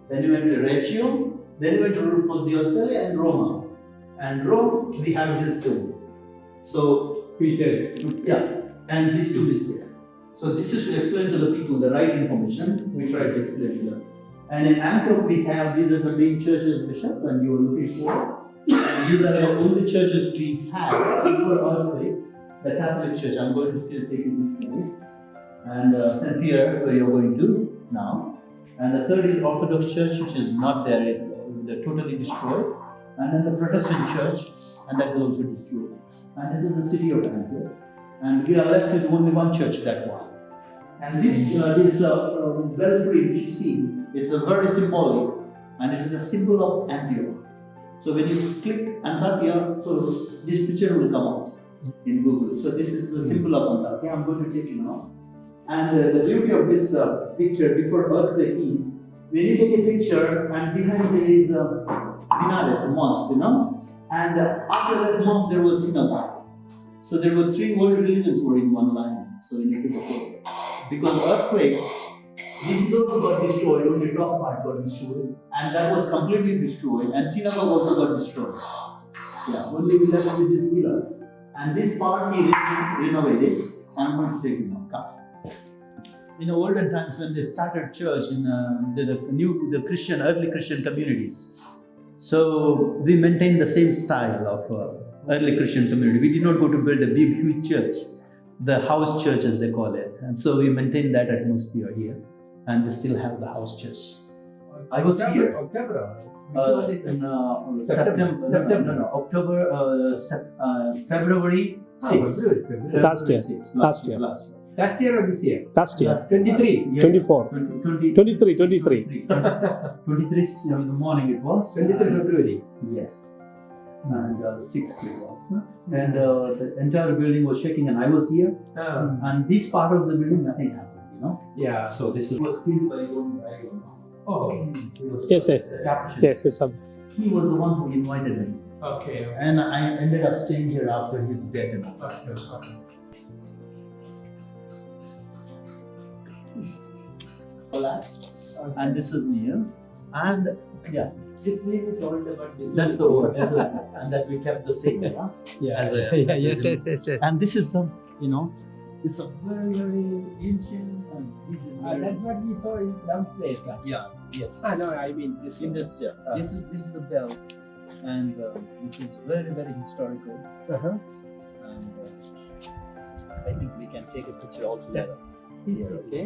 then he went to Reggio, then he went to Poziottole and Roma. And Rome, we have his tomb. So, Peter's. yeah, and his tomb is there. So this is to explain to the people the right information. We try to explain to them. And in Antioch, we have, these are the main churches, Bishop, and you are looking for. These are the only churches we have before earthquake. The Catholic Church, I'm going to take you this place. and St. Pierre, where you're going to now. And the third is Orthodox Church, which is not there, they're totally destroyed. And then the Protestant Church, and that is also destroyed. And this is the city of Antioch. And we are left with only one church, that one. And this belfry which you see is a very symbolic, and it is a symbol of Antioch. So when you click Antakya, so this picture will come out in Google. So this is the symbol of Antakya. I'm going to take you now. And the beauty of this picture before earthquake is, when you take a picture and behind there is a minaret, a mosque, and after that mosque there was synagogue. So there were three world religions were in one line. So when you take a photo, because earthquake, this is also got destroyed, only top part got destroyed, and that was completely destroyed, and synagogue also got destroyed. Yeah, only we left with these villas. And this part he renovated, and I'm going to take it now. Come. In the olden times when they started church in the Christian, early Christian communities, so we maintained the same style of early Christian community. We did not go to build a big, huge church, the house church as they call it. And so we maintained that atmosphere here, and we still have the house church. I was here in September. No, October, February 6th. Last year. Last year. Last year or this year? Last year. 23. 24. 23. 23 in the morning it was. 23 February. Yes. And 6th it was. And the entire building was shaking, and I was here. And this part of the building, nothing happened, Yeah. So this was killed by John Dragon. Oh, He was Yes, yes. captured. Yes, yes. He was the one who invited me. okay. And I ended up staying here after his death. Collapsed. And this is me here. And yeah, This name is all about this. that's the one. This is, and that we kept the same. Yeah. As a, Yeah, as yes, a- yes, yes, yes. And this is some, it's a very, very ancient, and this is very, That's what we saw in downstairs. yeah, yes. No, I mean this In this, this is the bell, and which is very, very historical. Uh-huh. And I think we can take a picture all together. Here, okay?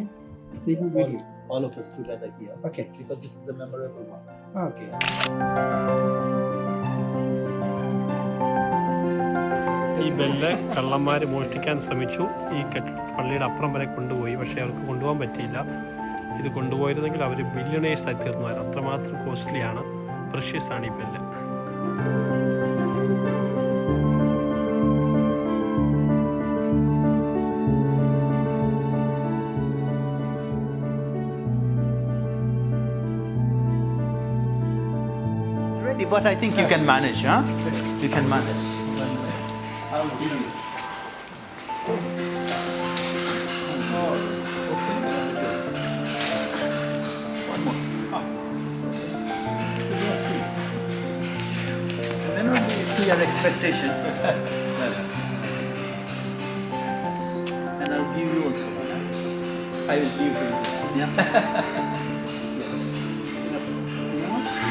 Stay video. All of us together here. Okay. Because this is a memorable one. Okay. ഈ ബെല്ല് കള്ളന്മാർ മോഷ്ടിക്കാൻ ശ്രമിച്ചു. ഈ പള്ളിയുടെ അപ്പുറം വരെ കൊണ്ടുപോയി, പക്ഷേ അവർക്ക് കൊണ്ടുപോകാൻ പറ്റിയില്ല. ഇത് കൊണ്ടുപോയിരുന്നെങ്കിൽ അവർ ബില്യണേഴ്സായി തീർന്നവർ. അത്രമാത്രം കോസ്റ്റ്ലിയാണ്, പ്രഷ്യസ് ആണ് ഈ bell. Ready, but I think you can manage, huh? You can manage. I'll give you. One more. When will be your expectation? And I'll give you also. I will give you this. Yeah.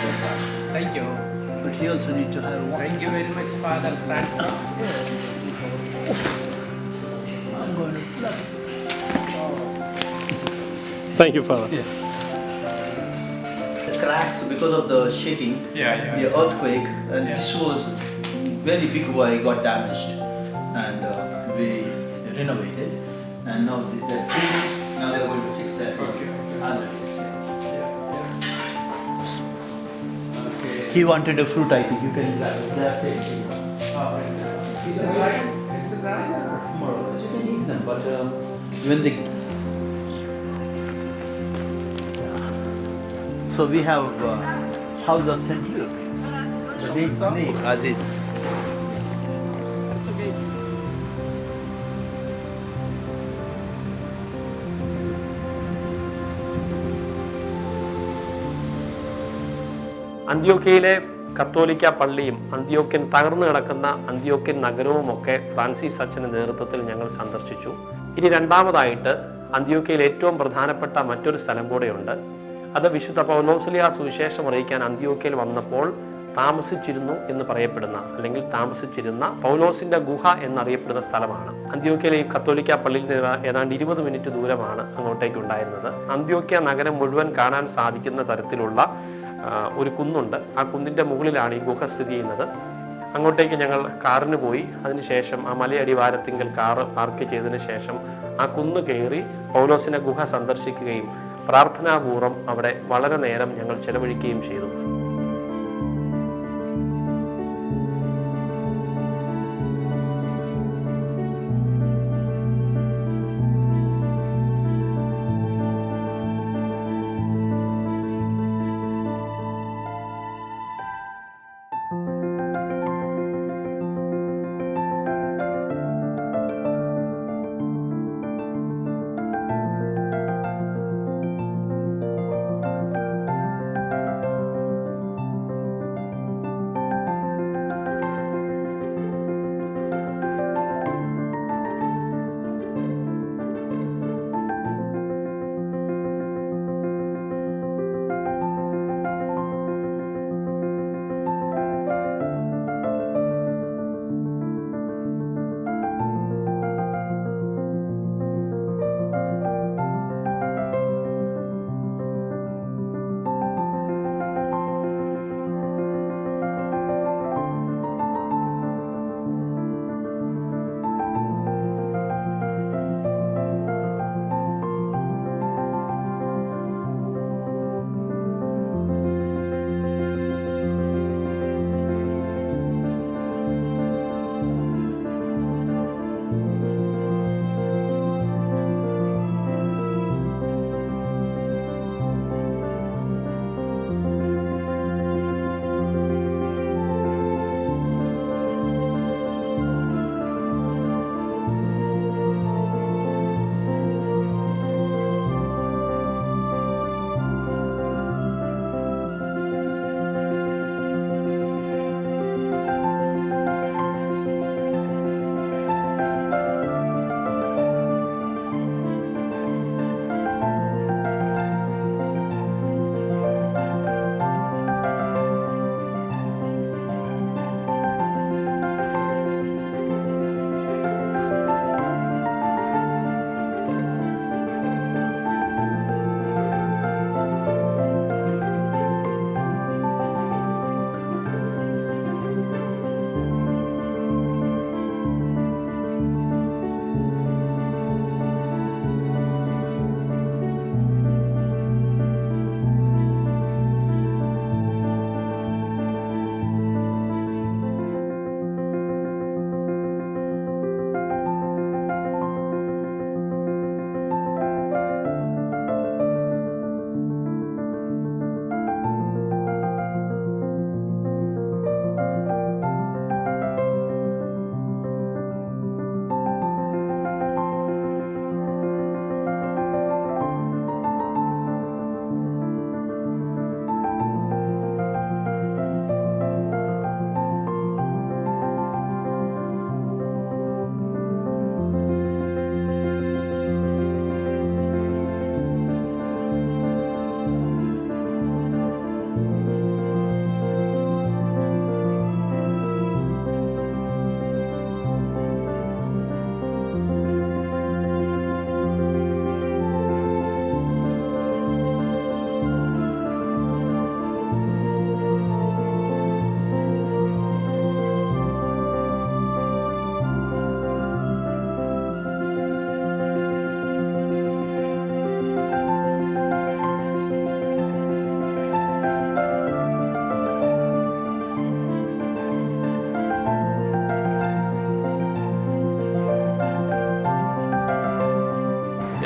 Yes, sir. Thank you. But he also need to have one. Thank you very much, Father Francis. I'm going to plug. Thank you, Father. The cracks because of the shaking, the earthquake, and this was very big way got damaged, and we renovated, and now now they're going to fix that. Others. He wanted a fruit, I think. You can grab it. That's it. Is it right? Is it right? More or less. You can eat them, but when they. So we have House of St. Luke. The name Aziz. അന്ത്യോക്യയിലെ കത്തോലിക്ക പള്ളിയും അന്ത്യോക്യൻ തകർന്നു കിടക്കുന്ന അന്ത്യോക്യൻ നഗരവുമൊക്കെ ഫ്രാൻസിസ് അച്ഛൻ്റെ നേതൃത്വത്തിൽ ഞങ്ങൾ സന്ദർശിച്ചു. ഇനി രണ്ടാമതായിട്ട് അന്ത്യോക്യയിൽ ഏറ്റവും പ്രധാനപ്പെട്ട മറ്റൊരു സ്ഥലം കൂടെയുണ്ട്. അത് വിശുദ്ധ പൗലോസ്ലിയ സുവിശേഷം അറിയിക്കാൻ അന്ത്യോക്യയിൽ വന്നപ്പോൾ താമസിച്ചിരുന്നു എന്ന് പറയപ്പെടുന്ന അല്ലെങ്കിൽ താമസിച്ചിരുന്ന പൗലോസിന്റെ ഗുഹ എന്നറിയപ്പെടുന്ന സ്ഥലമാണ്. അന്ത്യോക്യയിലെ ഈ കത്തോലിക്ക പള്ളിയിൽ നിന്ന് ഏതാണ്ട് 20 മിനിറ്റ് ദൂരമാണ് അങ്ങോട്ടേക്ക് ഉണ്ടായിരുന്നത്. അന്ത്യോക്യ നഗരം മുഴുവൻ കാണാൻ സാധിക്കുന്ന തരത്തിലുള്ള ഒരു കുന്നുണ്ട്. ആ കുന്നിന്റെ മുകളിലാണ് ഈ ഗുഹ സ്ഥിതി ചെയ്യുന്നത്. അങ്ങോട്ടേക്ക് ഞങ്ങൾ കാറിന് പോയി. അതിനുശേഷം ആ മലയടിവാരത്തിങ്കൽ കാറ് പാർക്ക് ചെയ്തതിന് ശേഷം ആ കുന്ന് കയറി പൗലോസിന്റെ ഗുഹ സന്ദർശിക്കുകയും പ്രാർത്ഥനാപൂർവ്വം അവിടെ വളരെ നേരം ഞങ്ങൾ ചെലവഴിക്കുകയും ചെയ്തു.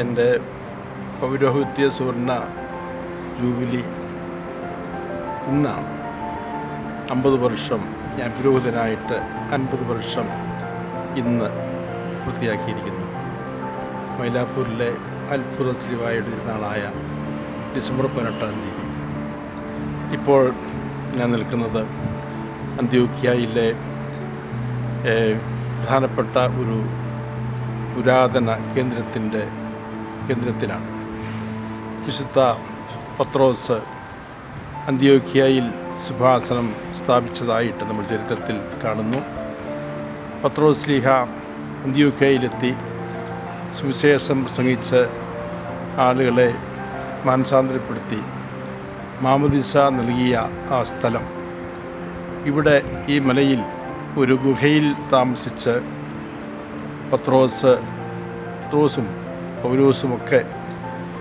എൻ്റെ പൗരോഹിത്യ സുവർണ ജൂബിലി ഇന്നാണ്. 50 വർഷം ഞാൻ പുരോഹിതനായിട്ട് 50 വർഷം ഇന്ന് പൂർത്തിയാക്കിയിരിക്കുന്നു. മൈലാപ്പൂരിലെ അത്ഭുത ശ്രീവായുടെ തിരുനാളായ ഡിസംബർ 18-ാം തീയതി. ഇപ്പോൾ ഞാൻ നിൽക്കുന്നത് അന്ത്യോക്യയിലെ പ്രധാനപ്പെട്ട ഒരു പുരാതന കേന്ദ്രത്തിലാണ്. വിശുദ്ധ പത്രോസ് അന്ത്യോക്യയിൽ സിംഹാസനം സ്ഥാപിച്ചതായിട്ട് നമ്മൾ ചരിത്രത്തിൽ കാണുന്നു. പത്രോസ് ശ്ലീഹ അന്ത്യോക്യയിലെത്തി സുവിശേഷം പ്രസംഗിച്ച് ആളുകളെ മാനസാന്തരപ്പെടുത്തി മാമോദീസ നൽകിയ ആ സ്ഥലം, ഇവിടെ ഈ മലയിൽ ഒരു ഗുഹയിൽ താമസിച്ച് പത്രോസും പൗലോസുമൊക്കെ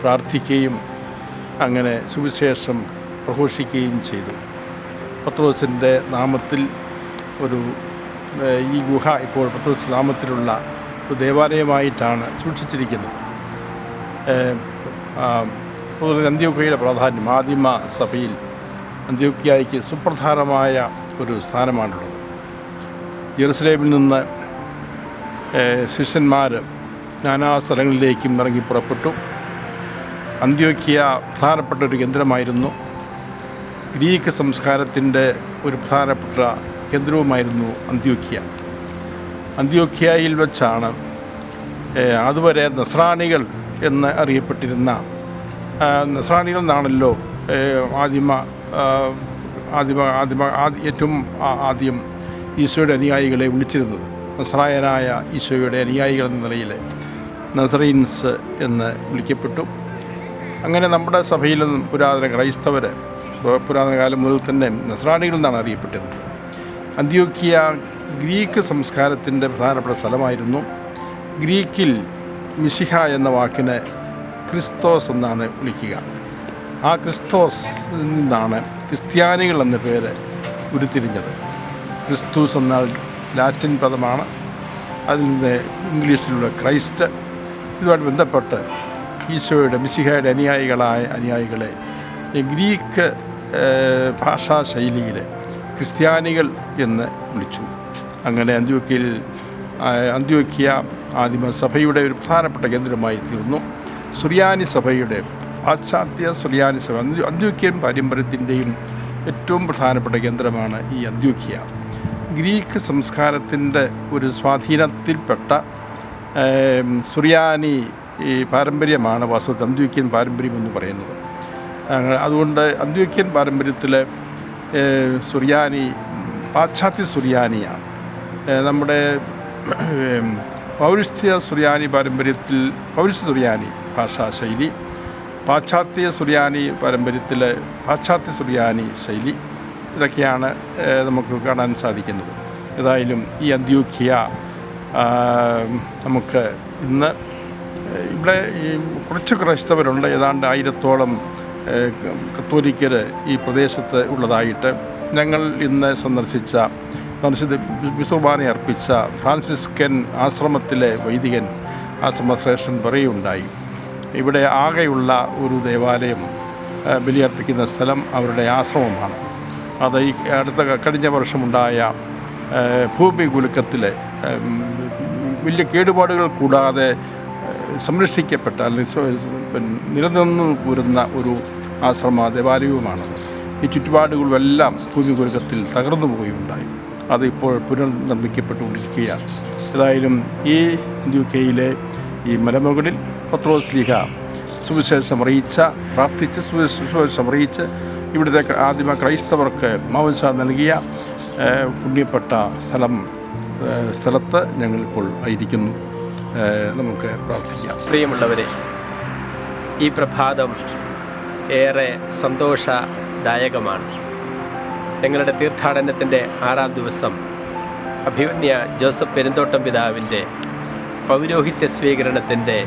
പ്രാർത്ഥിക്കുകയും അങ്ങനെ സുവിശേഷം പ്രഘോഷിക്കുകയും ചെയ്തു. പത്രോസിൻ്റെ നാമത്തിൽ ഈ ഗുഹ ഇപ്പോൾ പത്രോസ് നാമത്തിലുള്ള ഒരു ദേവാലയമായിട്ടാണ് സൂക്ഷിച്ചിരിക്കുന്നത്. അന്ത്യോക്യയുടെ പ്രാധാന്യം, ആദിമ സഭയിൽ അന്ത്യോക്യയ്ക്ക് സുപ്രധാനമായ ഒരു സ്ഥാനമാണുള്ളത്. ജെറുസലേമിൽ നിന്ന് ശിഷ്യന്മാർ നാനാ സ്ഥലങ്ങളിലേക്കും ഇറങ്ങി പുറപ്പെട്ടു. അന്ത്യോക്യ പ്രധാനപ്പെട്ട ഒരു കേന്ദ്രമായിരുന്നു. ഗ്രീക്ക് സംസ്കാരത്തിൻ്റെ ഒരു പ്രധാനപ്പെട്ട കേന്ദ്രവുമായിരുന്നു അന്ത്യോക്യ. അന്ത്യോക്യയിൽ വെച്ചാണ് അതുവരെ നസ്രാണികൾ എന്ന് അറിയപ്പെട്ടിരുന്ന, നസ്രാണികൾ എന്നാണല്ലോ ഏറ്റവും ആദ്യം ഈശോയുടെ അനുയായികളെ വിളിച്ചിരുന്നത്. നസ്രായനായ ഈശോയുടെ അനുയായികൾ എന്ന നിലയിൽ നസറീൻസ് എന്ന് വിളിക്കപ്പെട്ടു. അങ്ങനെ നമ്മുടെ സഭയിലും പുരാതന കാലം മുതൽ തന്നെ നസ്രാണികൾ എന്നാണ് അറിയപ്പെട്ടിരുന്നത്. അന്ത്യോക്യ ഗ്രീക്ക് സംസ്കാരത്തിൻ്റെ പ്രധാനപ്പെട്ട സ്ഥലമായിരുന്നു. ഗ്രീക്കിൽ മിശിഹ എന്ന വാക്കിന് ക്രിസ്തോസ് എന്നാണ് വിളിക്കുക. ആ ക്രിസ്തോസ് നിന്നാണ് ക്രിസ്ത്യാനികൾ എന്ന പേര് ഉരുത്തിരിഞ്ഞത്. ക്രിസ്തുസ് എന്നാൽ ലാറ്റിൻ പദമാണ്. അതിൽ നിന്ന് ഇംഗ്ലീഷിലുള്ള ക്രൈസ്റ്റ്, ഇതുമായിട്ട് ബന്ധപ്പെട്ട് ഈശോയുടെ മിശിഹയുടെ അനുയായികളെ ഗ്രീക്ക് ഭാഷാ ശൈലിയിൽ ക്രിസ്ത്യാനികൾ എന്ന് വിളിച്ചു. അങ്ങനെ അന്ത്യോക്യ ആദിമസഭയുടെ ഒരു പ്രധാനപ്പെട്ട കേന്ദ്രമായി തീർന്നു. സുറിയാനി സഭയുടെ, പാശ്ചാത്യ സുറിയാനി സഭ, അന്ത്യോക്യൻ പാരമ്പര്യത്തിൻ്റെയും ഏറ്റവും പ്രധാനപ്പെട്ട കേന്ദ്രമാണ് ഈ അന്ത്യോക്യ. ഗ്രീക്ക് സംസ്കാരത്തിൻ്റെ ഒരു സ്വാധീനത്തിൽപ്പെട്ട സുറിയാനി പാരമ്പര്യമാണ് വാസ്തവത്തിൽ അന്ത്യോക്യൻ പാരമ്പര്യം എന്ന് പറയുന്നത്. അതുകൊണ്ട് അന്ത്യോക്യൻ പാരമ്പര്യത്തിൽ സുറിയാനി പാശ്ചാത്യ സുറിയാനിയാണ്. നമ്മുടെ പൗരസ്ത്യ സുറിയാനി പാരമ്പര്യത്തിൽ പൗരസ്ത്യ സുറിയാനി ഭാഷാ ശൈലി, പാശ്ചാത്യ സുറിയാനി പാരമ്പര്യത്തിൽ പാശ്ചാത്യ സുറിയാനി ശൈലി, ഇതൊക്കെയാണ് നമുക്ക് കാണാൻ സാധിക്കുന്നത്. ഏതായാലും ഈ അന്ത്യോക്യ നമുക്ക് ഇന്ന് ഇവിടെ കുറച്ച് ക്രൈസ്തവരുണ്ട്. ഏതാണ്ട് 1000-ഓളം കത്തോലിക്കർ ഈ പ്രദേശത്ത് ഉള്ളതായിട്ട് ഞങ്ങൾ ഇന്ന് സന്ദർശിച്ച വിസുർബാന അർപ്പിച്ച ഫ്രാൻസിസ്കൻ ആശ്രമത്തിലെ വൈദികൻ, ആശ്രമശ്രേഷ്ഠൻ പറയുകയുണ്ടായി. ഇവിടെ ആകെയുള്ള ഒരു ദേവാലയം, ബലിയർപ്പിക്കുന്ന സ്ഥലം അവരുടെ ആശ്രമമാണ്. അത് ഈ കഴിഞ്ഞ വർഷമുണ്ടായ ഭൂമി കുലുക്കത്തിൽ വലിയ കേടുപാടുകൾ കൂടാതെ സംരക്ഷിക്കപ്പെട്ട അല്ലെങ്കിൽ നിലനിന്നു പോരുന്ന ഒരു ആശ്രമ ദേവാലയവുമാണത്. ഈ ചുറ്റുപാടുകളെല്ലാം ഭൂമി കുലുക്കത്തിൽ തകർന്നു പോവുകയുണ്ടായി. അതിപ്പോൾ പുനർനിർമ്മിക്കപ്പെട്ടുകൊണ്ടിരിക്കുകയാണ്. ഏതായാലും ഈ അന്ത്യോക്യയിലെ ഈ മലമുകളിൽ പത്രോസ് ശ്ലീഹ പ്രാർത്ഥിച്ച് സുവിശേഷം അറിയിച്ച് ഇവിടുത്തെ ആദിമ ക്രൈസ്തവർക്ക് മാമോദീസ നൽകിയ പുണ്യപ്പെട്ട സ്ഥലത്ത് ഞങ്ങളിപ്പോൾ ആയിരിക്കുന്നു. നമുക്ക് പ്രാർത്ഥിക്കാം. പ്രിയമുള്ളവരെ, ഈ പ്രഭാതം ഏറെ സന്തോഷദായകമാണ്. ഞങ്ങളുടെ തീർത്ഥാടനത്തിൻ്റെ 6-ാം ദിവസം അഭിമന്യ ജോസഫ് പെരുന്തോട്ടം പിതാവിൻ്റെ പൗരോഹിത്യ സ്വീകരണത്തിൻ്റെ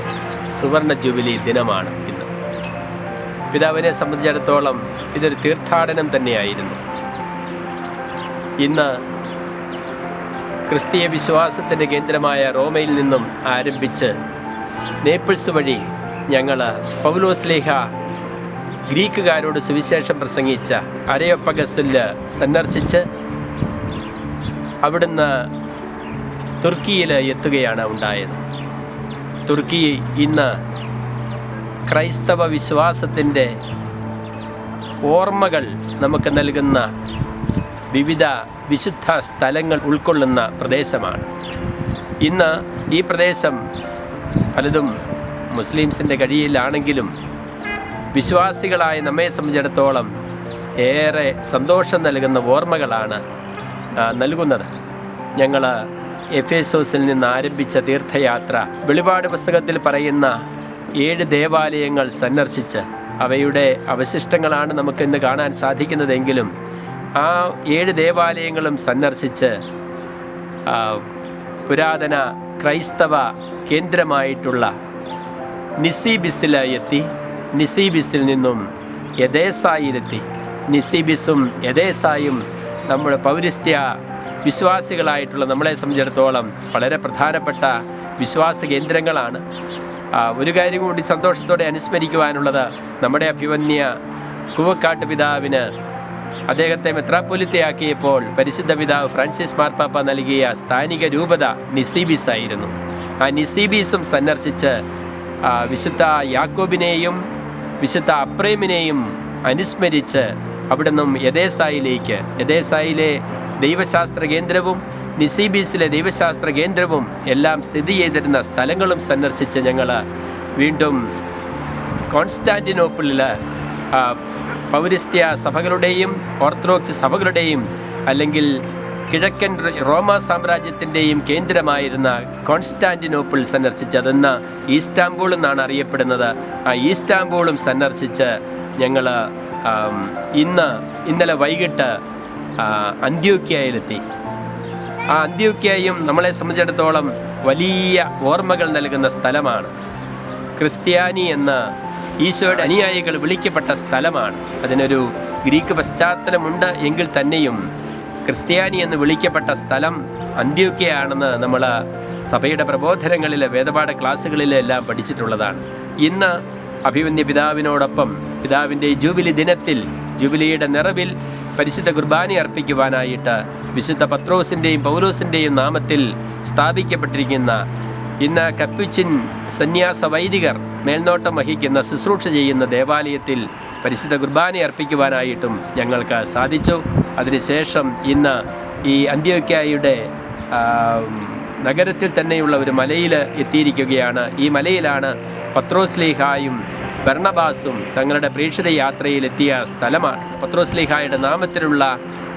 സുവർണ ജൂബിലി ദിനമാണ് ഇന്ന്. പിതാവിനെ സംബന്ധിച്ചിടത്തോളം ഇതൊരു തീർത്ഥാടനം തന്നെയായിരുന്നു. ഇന്ന് ക്രിസ്തീയ വിശ്വാസത്തിൻ്റെ കേന്ദ്രമായ റോമയിൽ നിന്നും ആരംഭിച്ച് നേപ്പിൾസ് വഴി ഞങ്ങൾ പൗലോസ് ശ്ലീഹ ഗ്രീക്കുകാരോട് സുവിശേഷം പ്രസംഗിച്ച അരയോപ്പഗസിൽ സന്ദർശിച്ച് അവിടുന്ന് തുർക്കിയിൽ എത്തുകയാണ് ഉണ്ടായത്. തുർക്കി ഇന്ന് ക്രൈസ്തവ വിശ്വാസത്തിൻ്റെ ഓർമ്മകൾ നമുക്ക് നൽകുന്ന വിവിധ വിശുദ്ധ സ്ഥലങ്ങൾ ഉൾക്കൊള്ളുന്ന പ്രദേശമാണ്. ഇന്ന് ഈ പ്രദേശം പലതും മുസ്ലിംസിൻ്റെ കയ്യിലാണെങ്കിലും വിശ്വാസികളായ നമ്മെ സംബന്ധിച്ചിടത്തോളം ഏറെ സന്തോഷം നൽകുന്ന ഓർമ്മകളാണ് നൽകുന്നത്. ഞങ്ങൾ എഫേസോസിൽ നിന്ന് ആരംഭിച്ച തീർത്ഥയാത്ര വെളിപാട് പുസ്തകത്തിൽ പറയുന്ന 7 ദേവാലയങ്ങൾ സന്ദർശിച്ച് അവയുടെ അവശിഷ്ടങ്ങളാണ് നമുക്കിന്ന് കാണാൻ സാധിക്കുന്നതെങ്കിലും ആ 7 ദേവാലയങ്ങളും സന്ദർശിച്ച് പുരാതന ക്രൈസ്തവ കേന്ദ്രമായിട്ടുള്ള നിസീബിസിൽ എത്തി. നിസീബിസിൽ നിന്നും എദേസായിലെത്തി. നിസീബിസും എദേസായും നമ്മുടെ പൗരസ്ത്യ വിശ്വാസികളായിട്ടുള്ള നമ്മളെ സംബന്ധിച്ചിടത്തോളം വളരെ പ്രധാനപ്പെട്ട വിശ്വാസ കേന്ദ്രങ്ങളാണ്. ഒരു കാര്യം കൂടി സന്തോഷത്തോടെ അനുസ്മരിക്കുവാനുള്ളത്, നമ്മുടെ അഭിവന്യ കൂവക്കാട്ട് പിതാവിന് അദ്ദേഹത്തെ മെത്രാപ്പൊലിത്തയാക്കിയപ്പോൾ പരിശുദ്ധ പിതാവ് ഫ്രാൻസിസ് മാർപ്പാപ്പ നൽകിയ സ്ഥാനിക രൂപത നിസീബിസ് ആയിരുന്നു. ആ നിസീബീസും സന്ദർശിച്ച് വിശുദ്ധ യാക്കോബിനെയും വിശുദ്ധ അപ്രേമിനെയും അനുസ്മരിച്ച് അവിടെ നിന്നും എദേസായിലെ ദൈവശാസ്ത്ര കേന്ദ്രവും നിസീബീസിലെ ദൈവശാസ്ത്ര കേന്ദ്രവും എല്ലാം സ്ഥിതി ചെയ്തിരുന്ന സ്ഥലങ്ങളും സന്ദർശിച്ച് ഞങ്ങൾ വീണ്ടും കോൺസ്റ്റാന്റിനോപ്പിളിൽ പൗരസ്ത്യ സഭകളുടെയും ഓർത്തഡോക്സ് സഭകളുടെയും അല്ലെങ്കിൽ കിഴക്കൻ റോമ സാമ്രാജ്യത്തിൻ്റെയും കേന്ദ്രമായിരുന്ന കോൺസ്റ്റാന്റിനോപ്പിൾ സന്ദർശിച്ച്, അതെന്ന് ഈസ്റ്റാംബൂൾ എന്നാണ് അറിയപ്പെടുന്നത്. ആ ഈസ്റ്റാംബൂളും സന്ദർശിച്ച് ഞങ്ങൾ ഇന്നലെ വൈകിട്ട് അന്ത്യോക്യയിലെത്തി. ആ അന്ത്യോക്യയും നമ്മളെ സംബന്ധിച്ചിടത്തോളം വലിയ ഓർമ്മകൾ നൽകുന്ന സ്ഥലമാണ്. ക്രിസ്ത്യാനി എന്ന ഈശോയുടെ അനുയായികൾ വിളിക്കപ്പെട്ട സ്ഥലമാണ്. അതിനൊരു ഗ്രീക്ക് പശ്ചാത്തലമുണ്ട് എങ്കിൽ തന്നെയും ക്രിസ്ത്യാനി എന്ന് വിളിക്കപ്പെട്ട സ്ഥലം അന്ത്യോക്യയാണെന്ന് നമ്മൾ സഭയുടെ പ്രബോധനങ്ങളിൽ, വേദപാഠ ക്ലാസ്സുകളിലെല്ലാം പഠിച്ചിട്ടുള്ളതാണ്. ഇന്ന് അഭിവന്യ പിതാവിനോടൊപ്പം പിതാവിൻ്റെ ജൂബിലി ദിനത്തിൽ, ജൂബിലിയുടെ നിറവിൽ പരിശുദ്ധ കുർബാന അർപ്പിക്കുവാനായിട്ട് വിശുദ്ധ പത്രോസിൻ്റെയും പൗലോസിൻ്റെയും നാമത്തിൽ സ്ഥാപിക്കപ്പെട്ടിരിക്കുന്ന, ഇന്ന് കപ്പുച്ചിൻ സന്യാസ വൈദികർ മേൽനോട്ടം വഹിക്കുന്ന, ശുശ്രൂഷ ചെയ്യുന്ന ദേവാലയത്തിൽ പരിശുദ്ധ കുർബാന അർപ്പിക്കുവാനായിട്ടും ഞങ്ങൾക്ക് സാധിച്ചു. അതിനുശേഷം ഇന്ന് ഈ അന്ത്യോക്യയുടെ നഗരത്തിൽ തന്നെയുള്ള ഒരു മലയിൽ എത്തിയിരിക്കുകയാണ്. ഈ മലയിലാണ് പത്രോസ്ലീഹായും ബർണബാസും തങ്ങളുടെ പ്രേക്ഷിത യാത്രയിലെത്തിയ സ്ഥലമാണ്. പത്രോസ്ലീഹായുടെ നാമത്തിലുള്ള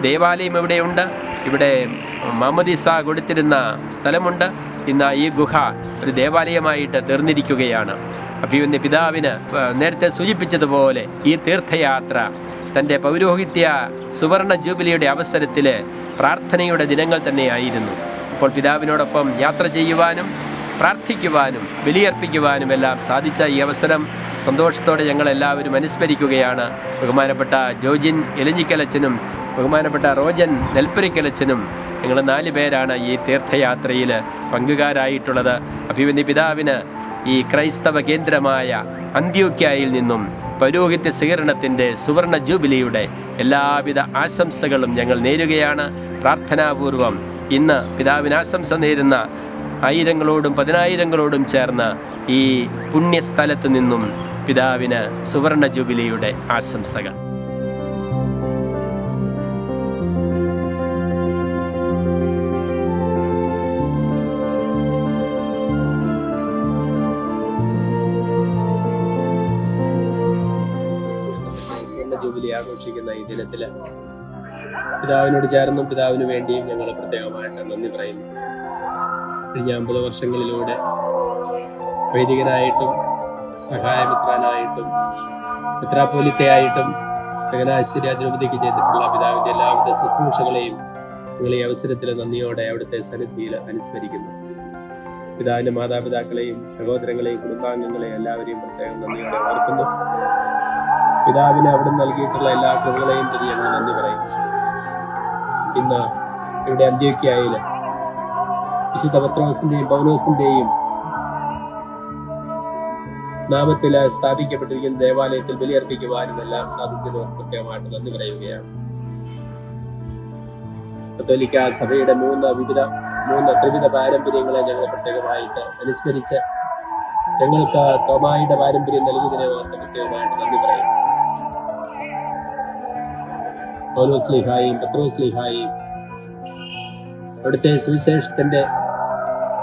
ദേവാലയം ഇവിടെയുണ്ട്. ഇവിടെ മാമോദീസ കൊടുത്തിരുന്ന സ്ഥലമുണ്ട്. ഇന്ന് ഈ ഗുഹ ഒരു ദേവാലയമായിട്ട് തീർന്നിരിക്കുകയാണ്. അഭിവന്യ പിതാവിന് നേരത്തെ സൂചിപ്പിച്ചതുപോലെ ഈ തീർത്ഥയാത്ര തൻ്റെ പൗരോഹിത്യ സുവർണ ജൂബിലിയുടെ അവസരത്തിൽ പ്രാർത്ഥനയുടെ ദിനങ്ങൾ തന്നെയായിരുന്നു. അപ്പോൾ പിതാവിനോടൊപ്പം യാത്ര ചെയ്യുവാനും പ്രാർത്ഥിക്കുവാനും ബലിയർപ്പിക്കുവാനും എല്ലാം സാധിച്ച ഈ അവസരം സന്തോഷത്തോടെ ഞങ്ങളെല്ലാവരും അനുസ്മരിക്കുകയാണ്. ബഹുമാനപ്പെട്ട ജോജിൻ എലഞ്ഞിക്കലച്ചനും ബഹുമാനപ്പെട്ട റോജൻ നെൽപ്പുരിക്കലച്ചനും ഞങ്ങൾ 4 പേരാണ് ഈ തീർത്ഥയാത്രയിൽ പങ്കുകാരായിട്ടുള്ളത്. അഭിവന്യ പിതാവിന് ഈ ക്രൈസ്തവ കേന്ദ്രമായ അന്ത്യോക്യയിൽ നിന്നും പൗരോഹിത്യ സ്വീകരണത്തിൻ്റെ സുവർണ ജൂബിലിയുടെ എല്ലാവിധ ആശംസകളും ഞങ്ങൾ നേരുകയാണ്. പ്രാർത്ഥനാപൂർവം ഇന്ന് പിതാവിന് ആശംസ നേരുന്ന ആയിരങ്ങളോടും പതിനായിരങ്ങളോടും ചേർന്ന് ഈ പുണ്യസ്ഥലത്ത് നിന്നും പിതാവിന് സുവർണ ജൂബിലിയുടെ ആശംസകൾ. ജൂബിലി ആഘോഷിക്കുന്ന ഈ ദിനത്തിൽ പിതാവിനോട് ചേർന്നും പിതാവിന് വേണ്ടിയും ഞങ്ങൾ പ്രത്യേകമായിട്ട് നന്ദി പറയുന്നു. കഴിഞ്ഞ 50 വർഷങ്ങളിലൂടെ വൈദികനായിട്ടും സഹായമിത്രാനായിട്ടും മെത്രാപ്പൊലീത്തയായിട്ടും ചങ്ങനാശ്ശേരി അതിരൂപതയ്ക്ക് ചെയ്തിട്ടുള്ള പിതാവിൻ്റെ എല്ലാവിധ ശുശ്രൂഷകളെയും ഞങ്ങൾ ഈ അവസരത്തിൽ നന്ദിയോടെ അവിടുത്തെ സന്നിധിയിൽ അനുസ്മരിക്കുന്നു. പിതാവിൻ്റെ മാതാപിതാക്കളെയും സഹോദരങ്ങളെയും കുടുംബാംഗങ്ങളെയും എല്ലാവരെയും പ്രത്യേകം നന്ദിയോടെ ഓർക്കുന്നു. പിതാവിന് അവിടെ നൽകിയിട്ടുള്ള എല്ലാ കൃപകളെയും പറ്റി ഞങ്ങൾ നന്ദി പറയുന്നു. ഇന്ന് ഇവിടെ അന്ത്യോക്യയിൽ വിശുദ്ധ പത്രോസിൻ്റെയും പൗലോസിൻ്റെയും നാമത്തിൽ സ്ഥാപിക്കപ്പെട്ടിരിക്കുന്ന ദേവാലയത്തിൽ ബലിയർപ്പിക്കുവാനും എല്ലാം സാധിച്ചതിന് പ്രത്യേകമായിട്ട് നന്ദി പറയുകയാണ്. കത്തോലിക്ക സഭയുടെ മൂന്ന് ത്രിവിധ പാരമ്പര്യങ്ങളെ ഞങ്ങൾ പ്രത്യേകമായിട്ട് അനുസ്മരിച്ച് ഞങ്ങൾക്ക് തോമായുടെ പാരമ്പര്യം നൽകിയതിനെ ഓർത്ത് പ്രത്യേകമായിട്ട് നന്ദി പറയുന്നു. പൗലോസ്ലീഹായും പത്രോസ്ലീഹായും അവിടുത്തെ സുവിശേഷത്തിന്റെ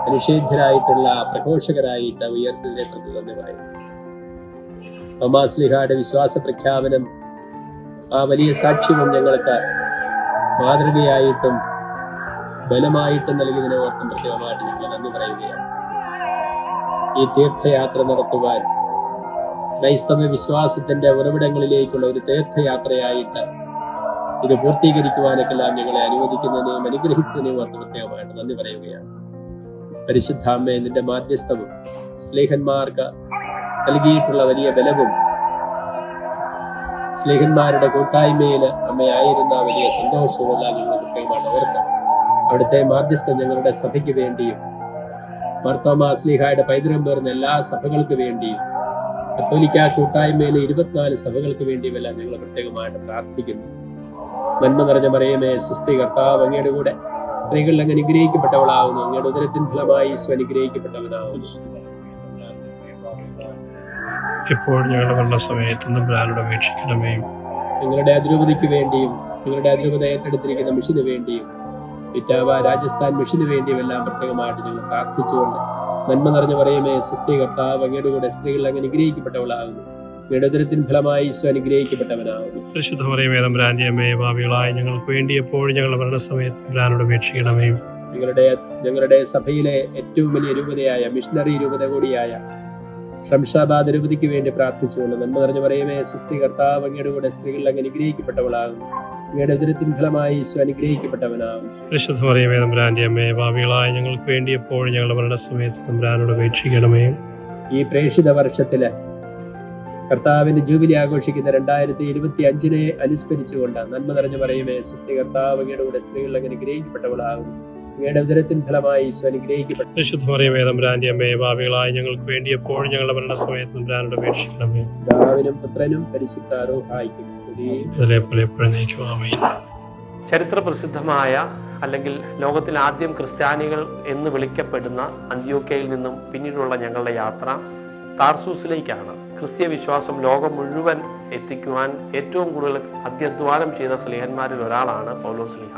അനുഷേധ്യരായിട്ടുള്ള പ്രഘോഷകരായിട്ട് ഉയർന്നതിനെ പ്രതി നന്ദി പറയുന്നു. തോമാസ്ലീഹയുടെ വിശ്വാസ പ്രഖ്യാപനം ആ വലിയ സാക്ഷ്യവും ഞങ്ങൾക്ക് മാതൃകയായിട്ടും ബലമായിട്ടും നൽകിയതിനെ ഓർത്തും പ്രത്യേകമായിട്ട് ഞങ്ങൾ നന്ദി പറയുകയാണ്. ഈ തീർത്ഥയാത്ര നടത്തുവാൻ ക്രൈസ്തവ വിശ്വാസത്തിന്റെ ഉറവിടങ്ങളിലേക്കുള്ള ഒരു തീർത്ഥയാത്രയായിട്ട് ഇത് പൂർത്തീകരിക്കുവാനൊക്കെല്ലാം ഞങ്ങളെ അനുവദിക്കുന്നതിനെയും അനുഗ്രഹിച്ചതിനെയും ഓർത്ത് പ്രത്യേകമായിട്ട് നന്ദി പറയുകയാണ്. പരിശുദ്ധാമ്മേ, നിന്റെ മാധ്യസ്ഥവും സ്ലേഹന്മാർക്ക് നൽകിയിട്ടുള്ള വലിയ ബലവും സ്ലേഹന്മാരുടെ കൂട്ടായ്മയിൽ അമ്മയായിരുന്ന വലിയ സന്തോഷവും എല്ലാം ഞങ്ങൾ പ്രത്യേകമായിട്ട് ഓർത്ത് അവിടുത്തെ മാധ്യസ്ഥം ഞങ്ങളുടെ സഭയ്ക്ക് വേണ്ടിയും മാർത്തോമാ ശ്ലീഹായുടെ പൈതൃകം പേർന്ന എല്ലാ സഭകൾക്ക് വേണ്ടിയും കത്തോലിക്ക കൂട്ടായ്മയിലെ 24 സഭകൾക്ക് വേണ്ടിയുമെല്ലാം ഞങ്ങൾ പ്രത്യേകമായിട്ട് പ്രാർത്ഥിക്കുന്നു. നന്മ നിറഞ്ഞ മറിയമേ, സ്വസ്തി, കർത്താവ് അങ്ങയുടെ കൂടെ സ്ത്രീകളിൽ അങ്ങ് അനുഗ്രഹിക്കപ്പെട്ടവളാകുന്നു. അങ്ങയുടെ ഉദരത്തിൻ ഫലമായി ഈശോ അനുഗ്രഹിക്കപ്പെട്ടവനാകുന്നു. ഇപ്പോൾ ഞങ്ങളുടെ മരണസമയത്ത് തമ്പുരാനോട് അപേക്ഷിക്കണമേ. നിങ്ങളുടെ അതിരൂപതയ്ക്ക് വേണ്ടിയും നിങ്ങളുടെ അതിരൂപത ഏറ്റെടുത്തിരിക്കുന്ന മിഷന് വേണ്ടിയും ഇറ്റാവ രാജസ്ഥാൻ മിഷന് വേണ്ടിയും എല്ലാം പ്രത്യേകമായിട്ട് ഞങ്ങൾ പ്രാർത്ഥിച്ചുകൊണ്ട് നന്മ നിറഞ്ഞ മറിയമേ, സ്വസ്തി, കർത്താവ് അങ്ങയുടെ കൂടെ സ്ത്രീകളിൽ അങ്ങ് അനുഗ്രഹിക്കപ്പെട്ടവളാകുന്നു. അങ്ങയുടെ ഉദരത്തിൻ ഫലമായി ഈശോ അനുഗ്രഹിക്കപ്പെട്ടവനാകുന്നു. പരിശുദ്ധ മറിയമേ, തമ്പുരാന്റെ അമ്മേ, പാപികളായ ഞങ്ങൾക്ക് വേണ്ടി എപ്പോഴും ഞങ്ങളുടെ മരണസമയത്ത് തമ്പുരാനോട് അപേക്ഷിക്കണമേ. ഞങ്ങളുടെ സഭയിലെ ഏറ്റവും വലിയ രൂപതയായ മിഷണറി രൂപത കൂടിയായ ഷംഷാബാദ് രൂപതയ്ക്ക് വേണ്ടി പ്രാർത്ഥിച്ചുകൊണ്ട് നന്മ നിറഞ്ഞ മറിയമേ, സ്വസ്തി, കർത്താവ് അങ്ങയുടെ കൂടെ സ്ത്രീകളിൽ അങ്ങ് അനുഗ്രഹിക്കപ്പെട്ടവളാകുന്നു. അങ്ങയുടെ ഉദരത്തിൻ ഫലമായി ഈശോ അനുഗ്രഹിക്കപ്പെട്ടവനാകുന്നു. പരിശുദ്ധ മറിയമേ, തമ്പുരാന്റെ അമ്മേ, പാപികളായ ഞങ്ങൾക്ക് വേണ്ടി എപ്പോഴും ഞങ്ങളുടെ മരണസമയത്ത് തമ്പുരാനോട് അപേക്ഷിക്കണമേ. ഈ പ്രേക്ഷിത വർഷത്തില് കർത്താവിന്റെ ജൂബിലി ആഘോഷിക്കുന്ന 2025 അനുസ്മരിച്ചുകൊണ്ട് നന്മ നിറഞ്ഞ മറിയമേ, സ്വസ്തി, കർത്താവ് അങ്ങയുടെ കൂടെ സ്ത്രീകളിൽ അങ്ങ് അനുഗ്രഹിക്കപ്പെട്ടവളാകുന്നു. അങ്ങയുടെ ഉദരത്തിൻ ഫലമായി ഈശോ അനുഗ്രഹിക്കപ്പെട്ടു. പരിശുദ്ധ മറിയമേ, തമ്പുരാന്റെ അമ്മേ, പാപികളായ ഞങ്ങൾക്ക് വേണ്ടി എപ്പോഴും ഞങ്ങളുടെ മരണസമയത്ത് തമ്പുരാനോട് അപേക്ഷിക്കണമേ. പിതാവിനും പുത്രനും പരിശുദ്ധ റൂഹായിക്കും സ്തുതി. അതിലെപ്പോലെ എപ്പോഴും നയിക്കും. ആമേൻ. ചരിത്ര പ്രസിദ്ധമായ അല്ലെങ്കിൽ ലോകത്തിൽ ആദ്യം ക്രിസ്ത്യാനികൾ എന്ന് വിളിക്കപ്പെടുന്ന അന്ത്യോക്യയിൽ നിന്നും പിന്നീടുള്ള ഞങ്ങളുടെ യാത്ര താർസൂസിലേക്കാണ്. ക്രിസ്തീയ വിശ്വാസം ലോകം മുഴുവൻ എത്തിക്കുവാൻ ഏറ്റവും കൂടുതൽ അത്യധ്വാനം ചെയ്ത സ്ലീഹന്മാരിൽ ഒരാളാണ് പൗലോസ്ലീഹ.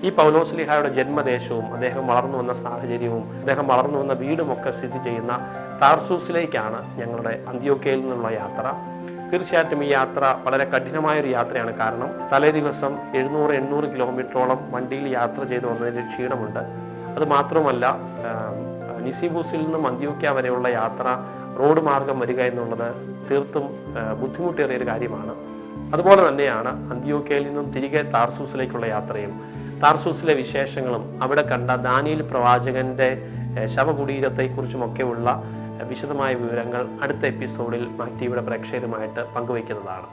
ഈ പൗലോസ്ലീഹയുടെ ജന്മദേശവും അദ്ദേഹം വളർന്നു വന്ന സാഹചര്യവും അദ്ദേഹം വളർന്നു വന്ന വീടുമൊക്കെ സ്ഥിതി ചെയ്യുന്ന താർസൂസിലേക്കാണ് ഞങ്ങളുടെ അന്ത്യോക്യയിൽ നിന്നുള്ള യാത്ര. തീർച്ചയായിട്ടും ഈ യാത്ര വളരെ കഠിനമായൊരു യാത്രയാണ്. കാരണം തലേ ദിവസം 700-800 കിലോമീറ്ററോളം വണ്ടിയിൽ യാത്ര ചെയ്തു വന്നതിൻ്റെ ക്ഷീണമുണ്ട്. അത് മാത്രമല്ല, നിസിബൂസിൽ നിന്നും അന്ത്യോക്യ വരെയുള്ള യാത്ര റോഡ് മാർഗം വരിക എന്നുള്ളത് തീർത്തും ബുദ്ധിമുട്ടേറിയൊരു കാര്യമാണ്. അതുപോലെ തന്നെയാണ് അന്ത്യോക്യയിൽ നിന്നും തിരികെ താർസൂസിലേക്കുള്ള യാത്രയും താർസൂസിലെ വിശേഷങ്ങളും അവിടെ കണ്ട ദാനിയേൽ പ്രവാചകന്റെ ശവകുടീരത്തെക്കുറിച്ചുമൊക്കെയുള്ള വിശദമായ വിവരങ്ങൾ അടുത്ത എപ്പിസോഡിൽ മാക്ടിവിയുടെ പ്രേക്ഷകരുമായിട്ട് പങ്കുവയ്ക്കുന്നതാണ്.